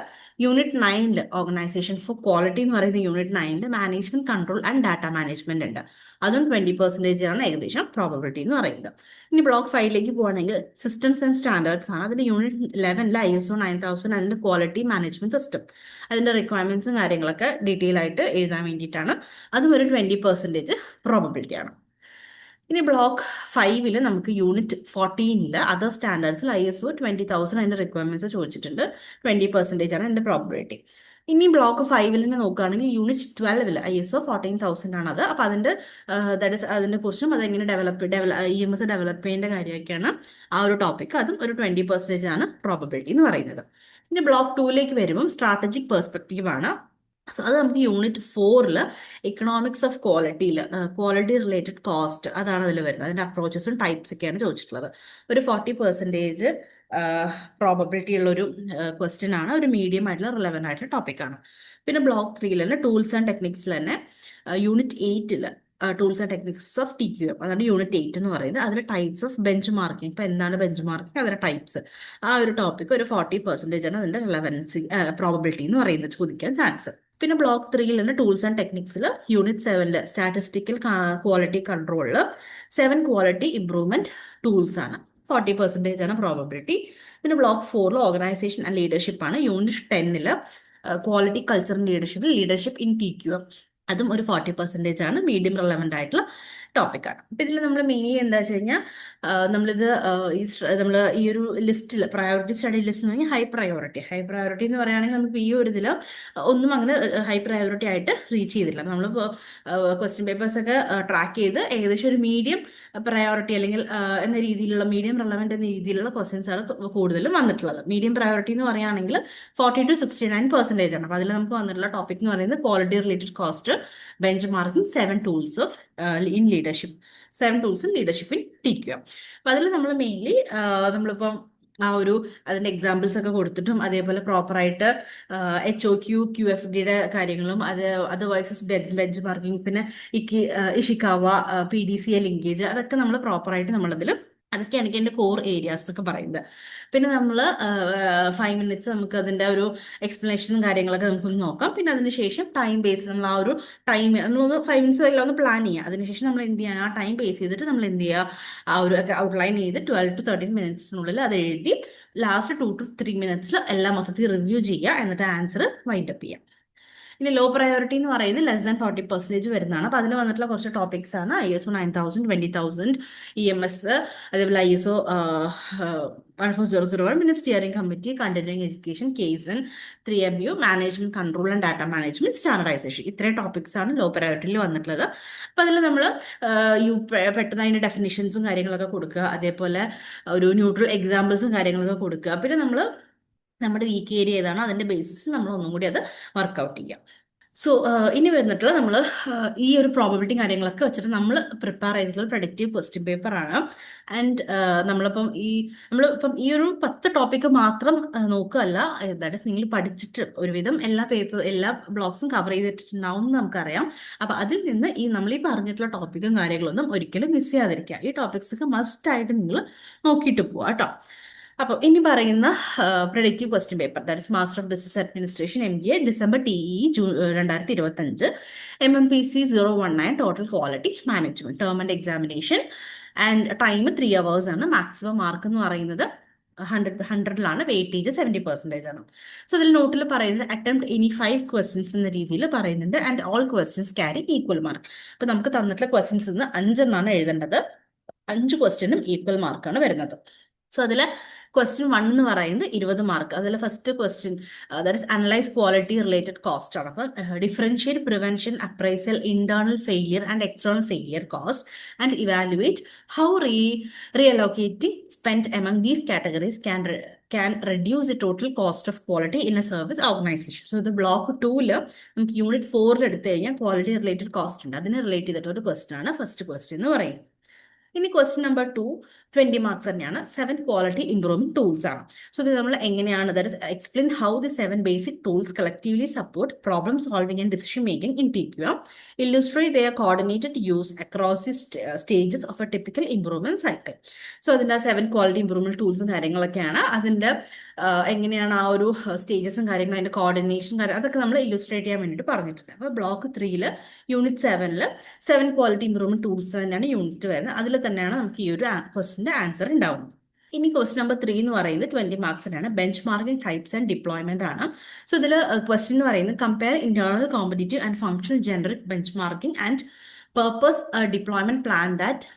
Speaker 2: യൂണിറ്റ് 9 ഓർഗനൈസേഷൻ ഫോർ ക്വാളിറ്റി എന്ന് പറയുന്ന unit 9 management control and data management ഉണ്ട്. അതും 20% ആണ് ഏകദേശം പ്രോബബിലിറ്റി എന്ന് പറയുന്നത്. ഇനി ബ്ലോക്ക് 5 പോവുകയാണെങ്കിൽ സിസ്റ്റംസ് ആൻഡ് സ്റ്റാൻഡേർഡ്സ് ആണ്. അതിന്റെ യൂണിറ്റ് 11 ISO 9000 അതിന്റെ ക്വാളിറ്റി മാനേജ്മെന്റ് സിസ്റ്റം, അതിന്റെ റിക്വയർമെന്റ്സും കാര്യങ്ങളൊക്കെ ഡീറ്റെയിൽ ആയിട്ട് എഴുതാൻ വേണ്ടിയിട്ടാണ്. അതും ഒരു 20% പ്രോബബിലിറ്റി ആണ്. ഇനി ബ്ലോക്ക് 5 നമുക്ക് യൂണിറ്റ് 14 അതർ സ്റ്റാൻഡേർഡ്സിൽ ISO 20000 അതിന്റെ റിക്വയർമെന്റ്സ് ചോദിച്ചിട്ടുണ്ട്. 20% ആണ് അതിന്റെ പ്രോബബിലിറ്റി. ഇനി ബ്ലോക്ക് 5 നോക്കുകയാണെങ്കിൽ യൂണിറ്റ് 12 ISO 14000 ആണത്. അപ്പോൾ അതിനെ കുറിച്ചും അതെങ്ങനെ EMS ഡെവലപ്പ് ചെയ്യേണ്ട കാര്യമൊക്കെയാണ് ആ ഒരു ടോപ്പിക്. അതും ഒരു 20% ആണ് പ്രോബബിലിറ്റി എന്ന് പറയുന്നത്. ഇനി ബ്ലോക്ക് 2 വരുമ്പം സ്ട്രാറ്റജിക് പെർസ്പെക്റ്റീവ് ആണ്. അത് നമുക്ക് unit 4 economics of quality related cost അതാണ് അതിൽ വരുന്നത്. അതിന്റെ അപ്രോച്ചസും ടൈപ്സ് ഒക്കെയാണ് ചോദിച്ചിട്ടുള്ളത്. ഒരു 40% പ്രോബബിലിറ്റി ഉള്ള ഒരു ക്വസ്റ്റ്യൻ ആണ്. ഒരു മീഡിയം ആയിട്ടുള്ള റിലവൻ്റ് ആയിട്ടുള്ള ടോപ്പിക്കാണ്. പിന്നെ ബ്ലോക്ക് 3 ടൂൾസ് ആൻഡ് ടെക്നിക്സിൽ തന്നെ unit 8 tools and techniques of TQM അതാണ് യൂണിറ്റ് 8 എന്ന് പറയുന്നത്. അതിൽ ടൈപ്സ് ഓഫ് ബെഞ്ച് മാർക്കിംഗ്, ഇപ്പൊ എന്താണ് ബെഞ്ച് മാർക്കിംഗ്, അതിന്റെ ടൈപ്സ്, ആ ഒരു ടോപ്പിക് ഒരു 40% ആണ് അതിന്റെ റിലവൻസി പ്രോബബിലിറ്റി എന്ന് പറയുന്നത് ചോദിക്കാൻ ചാൻസ്. പിന്നെ ബ്ലോക്ക് 3 ടൂൾസ് ആൻഡ് ടെക്നിക്സിൽ യൂണിറ്റ് 7 സ്റ്റാറ്റിസ്റ്റിക്കൽ ക്വാളിറ്റി കൺട്രോളിൽ 7 ക്വാളിറ്റി ഇംപ്രൂവ്മെന്റ് ടൂൾസ് ആണ്. 40% ആണ് പ്രോബബിലിറ്റി. പിന്നെ ബ്ലോക്ക് 4 ഓർഗനൈസേഷൻ ആൻഡ് ലീഡർഷിപ്പ് ആണ്. Unit 10 quality culture leadership in TQM അതും ഒരു 40% ആണ്. മീഡിയം റിലവൻ്റ് ആയിട്ടുള്ള ടോപ്പിക്കാണ്. അപ്പം ഇതിൽ നമ്മൾ മെയിൻലി എന്താ വെച്ച് കഴിഞ്ഞാൽ നമ്മൾ ഈ ഒരു ലിസ്റ്റിൽ പ്രയോറിറ്റി സ്റ്റഡി ലിസ്റ്റ് എന്ന് പറഞ്ഞാൽ ഹൈ പ്രയോറിറ്റി എന്ന് പറയുകയാണെങ്കിൽ നമുക്ക് ഈ ഒരു ഇതിൽ ഒന്നും അങ്ങനെ ഹൈ പ്രയോറിറ്റി ആയിട്ട് റീച്ച് ചെയ്തില്ല. നമ്മൾ ക്വസ്റ്റ്യൻ പേപ്പേഴ്സ് ഒക്കെ ട്രാക്ക് ചെയ്ത് ഏകദേശം ഒരു മീഡിയം പ്രയോറിറ്റി അല്ലെങ്കിൽ എന്ന രീതിയിലുള്ള മീഡിയം റിലവൻ്റ് എന്ന രീതിയിലുള്ള ക്വസ്റ്റ്യൻസ് ആണ് കൂടുതലും വന്നിട്ടുള്ളത്. മീഡിയം പ്രയോറിറ്റി എന്ന് പറയുകയാണെങ്കിൽ 40 to 69% ആണ്. അപ്പോൾ അതിൽ നമുക്ക് വന്നിട്ടുള്ള ടോപ്പിക് എന്ന് പറയുന്നത് quality related cost, bench marking, 7 tools of in leadership, 7 tools in leadership in TQM. അപ്പോൾ അതിൽ നമ്മൾ മെയിൻലി നമ്മളിപ്പം ആ ഒരു അതിന്റെ എക്സാമ്പിൾസ് ഒക്കെ കൊടുത്തിട്ടും അതേപോലെ പ്രോപ്പറായിട്ട് HOQ QFDയുടെ കാര്യങ്ങളും അത് വൈസസ് ബെഞ്ച് മാർക്കിംഗ് പിന്നെ ഇഷിക്കാവ PDCA ലിങ്കേജ് അതൊക്കെ നമ്മൾ പ്രോപ്പറായിട്ട് നമ്മളതിൽ അതൊക്കെയാണ് എനിക്ക് എൻ്റെ കോർ ഏരിയാസ് എന്നൊക്കെ പറയുന്നത്. പിന്നെ നമ്മൾ 5 മിനിറ്റ്സ് നമുക്ക് അതിൻ്റെ ഒരു എക്സ്പ്ലനേഷനും കാര്യങ്ങളൊക്കെ നമുക്കൊന്ന് നോക്കാം. പിന്നെ അതിനുശേഷം ടൈം ബേസ് നമ്മൾ ആ ഒരു ടൈം നമ്മളൊന്ന് 5 മിനിറ്റ്സ് എല്ലാം ഒന്ന് പ്ലാൻ ചെയ്യുക. അതിനുശേഷം നമ്മൾ എന്ത് ചെയ്യണം, ആ ടൈം ബേസ് ചെയ്തിട്ട് നമ്മൾ എന്ത് ചെയ്യുക, ആ ഒരു ഔട്ട്ലൈൻ ചെയ്ത് 12 to 13 മിനിറ്റ്സിനുള്ളിൽ അത് എഴുതി ലാസ്റ്റ് 2 to 3 മിനിറ്റ്സിൽ എല്ലാം മൊത്തത്തിൽ റിവ്യൂ ചെയ്യുക, എന്നിട്ട് ആൻസർ വൈൻഡപ്പ് ചെയ്യുക. ഇനി ലോ പ്രയോറിറ്റി എന്ന് പറയുന്നത് <40% വരുന്നതാണ്. അപ്പോൾ അതിൽ വന്നിട്ടുള്ള കുറച്ച് ടോപ്പിക്സ് ആണ് ISO 9000, 20000, EMS, അതേപോലെ ISO 14001, പിന്നെ steering committee, continuing education, kaizen, 3MU, management control and data management, standardisation. ഇത്രയും ടോപ്പിക്സ് ആണ് ലോ പ്രയോറിറ്റിയിൽ വന്നിട്ടുള്ളത്. അപ്പോൾ അതിൽ നമ്മൾ പെട്ടെന്ന് അതിൻ്റെ ഡെഫിനിഷൻസും കാര്യങ്ങളൊക്കെ കൊടുക്കുക, അതേപോലെ ഒരു ന്യൂട്രൽ എക്സാമ്പിൾസും കാര്യങ്ങളൊക്കെ കൊടുക്കുക. പിന്നെ നമ്മൾ നമ്മുടെ വീക്ക് ഏരിയ ഏതാണോ അതിന്റെ ബേസിസിൽ നമ്മൾ ഒന്നും കൂടി അത് വർക്ക്ഔട്ട് ചെയ്യാം. സോ ഇനി വന്നിട്ടുള്ള നമ്മൾ ഈ ഒരു പ്രോബബിലിറ്റി കാര്യങ്ങളൊക്കെ വെച്ചിട്ട് നമ്മൾ പ്രിപ്പയർ ചെയ്തിട്ടുള്ള പ്രൊഡക്റ്റീവ് ക്വസ്റ്റ്യൻ പേപ്പർ ആണ്. ആൻഡ് നമ്മളിപ്പം ഈ ഒരു 10 ടോപ്പിക്ക് മാത്രം നോക്കുകയല്ല, ദാറ്റ് ഇസ് നിങ്ങൾ പഠിച്ചിട്ട് ഒരുവിധം എല്ലാ ബ്ലോഗ്സും കവർ ചെയ്തിട്ടുണ്ടാവും എന്ന് നമുക്കറിയാം. അപ്പൊ അതിൽ നിന്ന് നമ്മൾ ഈ പറഞ്ഞിട്ടുള്ള ടോപ്പിക്കും കാര്യങ്ങളൊന്നും ഒരിക്കലും മിസ് ചെയ്യാതിരിക്കുക. ഈ ടോപ്പിക്സ് ഒക്കെ മസ്റ്റ് ആയിട്ട് നിങ്ങൾ നോക്കിയിട്ട് പോവാ കേട്ടോ. അപ്പോൾ ഇനി പറയുന്ന productive question paper, that is master of business administration MBA, December TE 2025, MMPC 019, total quality management, term and examination, and time 3 hours ആണ്. മാക്സിമം മാർക്ക് എന്ന് പറയുന്നത് 100ലാണ്, വെയിറ്റേജ് 70% ആണ്. സോ അതിൽ നോട്ടിൽ പറയുന്നത് അറ്റംപ്റ്റ് എനി 5 ക്വസ്റ്റ്യൻസ് എന്ന രീതിയിൽ പറയുന്നുണ്ട്. And all questions carry equal mark. അപ്പൊ നമുക്ക് തന്നിട്ടുള്ള ക്വസ്റ്റ്യൻസ് നിന്ന് 5 എണ്ണമാണ് എഴുതേണ്ടത്. 5 ക്വസ്റ്റ്യനും ഈക്വൽ മാർക്കാണ് വരുന്നത്. സോ അതിൽ ക്വസ്റ്റ്യൻ 1 എന്ന് പറയുന്നത് 20 മാർക്ക്. അതിൽ first question that is analyse quality related cost ആണ്. അപ്പം differentiate prevention, appraisal, internal failure and external failure cost, and evaluate how reallocating spent among these categories can reduce the total cost of quality in a service organization. So the block 2 നമുക്ക് unit 4 എടുത്തു കഴിഞ്ഞാൽ quality related cost ഉണ്ട്. അതിനെ relate ചെയ്തിട്ട് ഒരു question ആണ് first question എന്ന് പറയുന്നത്. ഇനി ക്വസ്റ്റ്യൻ നമ്പർ 2 20 മാർക്സ് തന്നെയാണ്. 7 ക്വാളിറ്റി ഇംപ്രൂവ്മെന്റ് ടൂൾസ് ആണ്. സോ ഇത് നമ്മൾ എങ്ങനെയാണ്, that is explain how the 7 basic tools collectively support problem solving and decision making in TQM, illustrate their coordinated use across the stages of a typical improvement cycle. So അതിൻ്റെ 7 quality improvement ടൂൾസും കാര്യങ്ങളൊക്കെയാണ്. അതിൻ്റെ എങ്ങനെയാണ് ആ ഒരു സ്റ്റേജസും കാര്യങ്ങളും അതിൻ്റെ coordination അതൊക്കെ നമ്മൾ ഇല്ലുസ്ട്രേറ്റ് ചെയ്യാൻ വേണ്ടിയിട്ട് പറഞ്ഞിട്ടുണ്ട്. അപ്പോൾ block 3 unit 7 quality improvement tools തന്നെയാണ് യൂണിറ്റ് വരുന്നത്. അതിൽ തന്നെയാണ് നമുക്ക് ഈ ഒരു ക്വസ്റ്റിന്റെ ആൻസർ ഉണ്ടാവുന്നത്. ഇനി ക്വസ്റ്റ്യൻ നമ്പർ 3 എന്ന് പറയുന്നത് 20 മാർക്സിനാണ്. Benchmarking types and deployment ആണ്. സോ ഇതിൽ ക്വസ്റ്റ്യൻ എന്ന് പറയുന്നത് compare internal competitive and functional generic benchmarking and purpose deployment plan that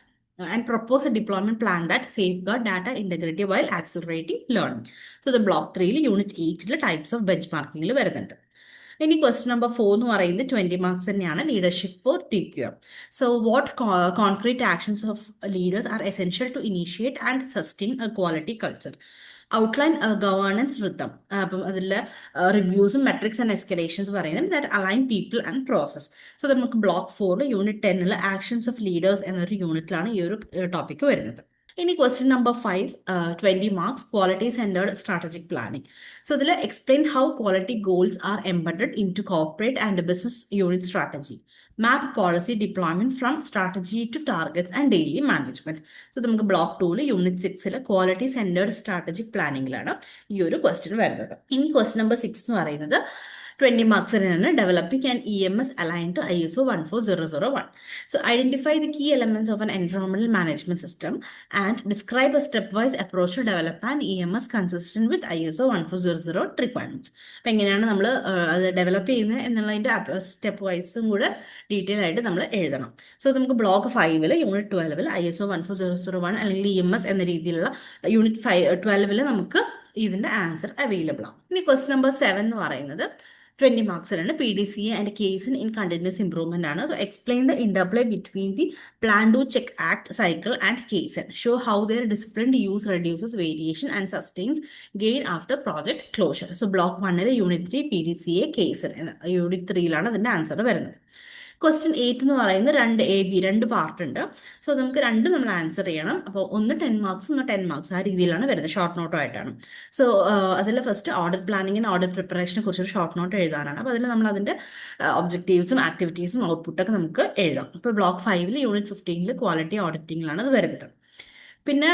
Speaker 2: and propose a deployment plan that safeguard data integrity while accelerating learning. So the block 3 unit 8 types of ബെഞ്ച് മാർക്കിംഗിൽ വരുന്നുണ്ട്. ഇനി question number 4 എന്ന് പറയുന്നത് 20 marks തന്നെയാണ്. Leadership for TQM. So what concrete actions of leaders are essential to initiate and sustain a quality culture, outline governance rhythm. അപ്പം അതിൽ റിവ്യൂസും മെട്രിക്സ് ആൻഡ് എസ്കലേഷൻസ് പറയുന്നത് that align people and process. So നമുക്ക് block 4 unit 10 actions of leaders എന്നൊരു യൂണിറ്റിലാണ് ഈ ഒരു topic വരുന്നത്. ഇനി question number 5 20 marks quality centred strategic planning. So ഇതിൽ explain how quality goals are embedded in to corporate and business unit strategy, map policy deployment from strategy to targets and daily management. So നമുക്ക് block 2 unit 6 quality centred strategic പ്ലാനിങ്ങിലാണ് ഈ ഒരു question വരുന്നത്. ഇനി question number 6 എന്ന് പറയുന്നത് 20 മാർക്സിനാണ്. Developing and EMS align to ISO 14001. So identify the key elements of an environmental management system and describe a stepwise approach to develop an EMS consistent with ISO 14001 requirements. അപ്പം എങ്ങനെയാണ് നമ്മൾ അത് develop ചെയ്യുന്നത് എന്നുള്ളതിൻ്റെ step വൈസും കൂടെ detail ആയിട്ട് നമ്മൾ എഴുതണം. സോ നമുക്ക് ബ്ലോക്ക് 5 യൂണിറ്റ് 12 ISO 14001 അല്ലെങ്കിൽ EMS എന്ന രീതിയിലുള്ള യൂണിറ്റ് 12 നമുക്ക് ഇതിൻ്റെ ആൻസർ അവൈലബിൾ ആണ്. ഇനി ക്വസ്റ്റ്യൻ നമ്പർ 7 എന്ന് പറയുന്നത് 20 മാർക്സിനാണ്. PDCA and kaizen in continuous improvement ആണ്. So explain the interplay between the plan do check act cycle and kaizen, show how their disciplined use reduces variation and sustains gain after project closure. So block 1 unit 3 PDCA kaizen unit 3 അതിന്റെ answer വരുന്നത്. Question 8 എന്ന് പറയുന്ന രണ്ട് part ഉണ്ട്. So നമുക്ക് രണ്ടും നമ്മൾ answer ചെയ്യണം. അപ്പോൾ ഒന്ന് 10 മാർക്സ്, ഒന്ന് 10 മാർക്സ്, ആ രീതിയിലാണ് വരുന്നത്. ഷോർട്ട് നോട്ടോ ആയിട്ടാണ്. സോ അതിൽ ഫസ്റ്റ് ഓഡിറ്റ് പ്ലാനിങ്ങിന് ഓഡിറ്റ് പ്രിപ്പറേഷനെ കുറിച്ചൊരു ഷോർട്ട് നോട്ട് എഴുതാനാണ്. അപ്പോൾ അതിൽ നമ്മൾ അതിൻ്റെ ഒബ്ജക്റ്റീവ്സും ആക്ടിവിറ്റീസും ഔട്ട്പുട്ടൊക്കെ നമുക്ക് എഴുതാം. ഇപ്പോൾ ബ്ലോക്ക് 5 യൂണിറ്റ് 15 ക്വാളിറ്റി ഓഡിറ്റിങ്ങിലാണ് അത് വരുന്നത്. പിന്നെ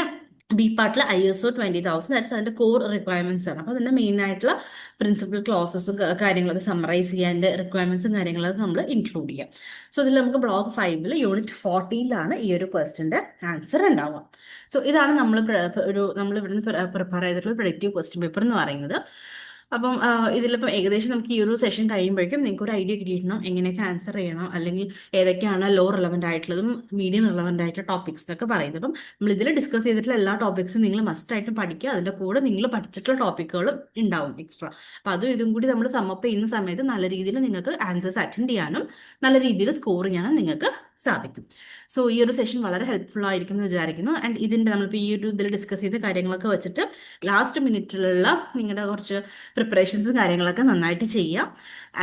Speaker 2: ബി പാർട്ടിൽ ISO 20000 ദാറ്റ്സ് അതിൻ്റെ കോർ റിക്വയർമെൻറ്റ്സ് ആണ്. അപ്പോൾ അതിൻ്റെ മെയിൻ ആയിട്ടുള്ള പ്രിൻസിപ്പൽ ക്ലോസസും കാര്യങ്ങളൊക്കെ സമ്മറൈസ് ചെയ്യാൻ റിക്വയർമെൻറ്റ്സും കാര്യങ്ങളൊക്കെ നമ്മൾ ഇൻക്ലൂഡ് ചെയ്യാം. സോ ഇതിൽ നമുക്ക് ബ്ലോക്ക് 5 യൂണിറ്റ് 14 ഈ ഒരു ക്വസ്റ്റിൻ്റെ ആൻസർ ഉണ്ടാവുക. സോ ഇതാണ് നമ്മൾ ഇവിടുന്ന് പ്രിപ്പയർ ചെയ്തിട്ടുള്ള പ്രൊഡക്റ്റീവ് ക്വസ്റ്റ്യൻ പേപ്പർ എന്ന് പറയുന്നത്. അപ്പം ഇതിലിപ്പം ഏകദേശം നമുക്ക് ഈ ഒരു സെഷൻ കഴിയുമ്പോഴേക്കും നിങ്ങൾക്ക് ഒരു ഐഡിയ കിട്ടിയിട്ടുണ്ടോ എങ്ങനെയൊക്കെ ആൻസർ ചെയ്യണം, അല്ലെങ്കിൽ ഏതൊക്കെയാണ് ലോ റിലവൻ്റ് ആയിട്ടുള്ളതും മീഡിയം റിലവൻ്റ് ആയിട്ടുള്ള ടോപ്പിക്സ് എന്നൊക്കെ പറയുന്നത്. അപ്പം നമ്മൾ ഇതിൽ ഡിസ്കസ് ചെയ്തിട്ടുള്ള എല്ലാ ടോപ്പിക്സും നിങ്ങൾ മസ്റ്റായിട്ടും പഠിക്കുക. അതിൻ്റെ കൂടെ നിങ്ങൾ പഠിച്ചിട്ടുള്ള ടോപ്പിക്കുകളും ഉണ്ടാവും എക്സ്ട്രാ. അപ്പം അതും ഇതും കൂടി നമ്മൾ സമ്മപ്പ് ചെയ്യുന്ന സമയത്ത് നല്ല രീതിയിൽ നിങ്ങൾക്ക് ആൻസേഴ്സ് അറ്റൻഡ് ചെയ്യാനും നല്ല രീതിയിൽ സ്കോർ ചെയ്യാനും നിങ്ങൾക്ക് സാധിക്കും. സോ ഈ ഒരു സെഷൻ വളരെ ഹെൽപ്ഫുൾ ആയിരിക്കും എന്ന് വിചാരിക്കുന്നു. ആൻഡ് ഇതിൻ്റെ നമ്മളിപ്പോൾ ഈ ഒരു ഇതിൽ ഡിസ്കസ് ചെയ്ത കാര്യങ്ങളൊക്കെ വെച്ചിട്ട് ലാസ്റ്റ് മിനിറ്റിലുള്ള നിങ്ങളുടെ കുറച്ച് പ്രിപ്പറേഷൻസും കാര്യങ്ങളൊക്കെ നന്നായിട്ട് ചെയ്യാം.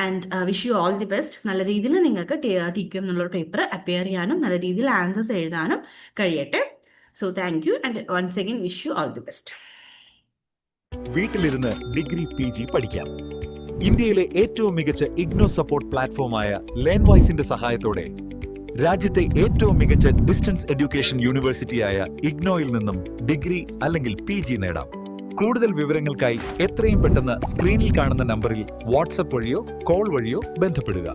Speaker 2: And wish you all the best. നല്ല രീതിയിൽ നിങ്ങൾക്ക് TQM എന്നുള്ളൊരു പേപ്പർ അപ്പിയർ ചെയ്യാനും നല്ല രീതിയിൽ ആൻസേഴ്സ് എഴുതാനും കഴിയട്ടെ. So thank you and once again wish you all the best.
Speaker 4: വീട്ടിലിരുന്ന് ഡിഗ്രി PG പഠിക്കാം. ഇന്ത്യയിലെ ഏറ്റവും മികച്ച ഇഗ്നോ സപ്പോർട്ട് പ്ലാറ്റ്ഫോമായ ലേൺവൈസിന്റെ സഹായത്തോടെ രാജ്യത്തെ ഏറ്റവും മികച്ച ഡിസ്റ്റൻസ് എഡ്യൂക്കേഷൻ യൂണിവേഴ്സിറ്റിയായ ഇഗ്നോയിൽ നിന്നും ഡിഗ്രി അല്ലെങ്കിൽ PG നേടാം. കൂടുതൽ വിവരങ്ങൾക്കായി എത്രയും പെട്ടെന്ന് സ്ക്രീനിൽ കാണുന്ന നമ്പറിൽ വാട്സപ്പ് വഴിയോ കോൾ വഴിയോ ബന്ധപ്പെടുക.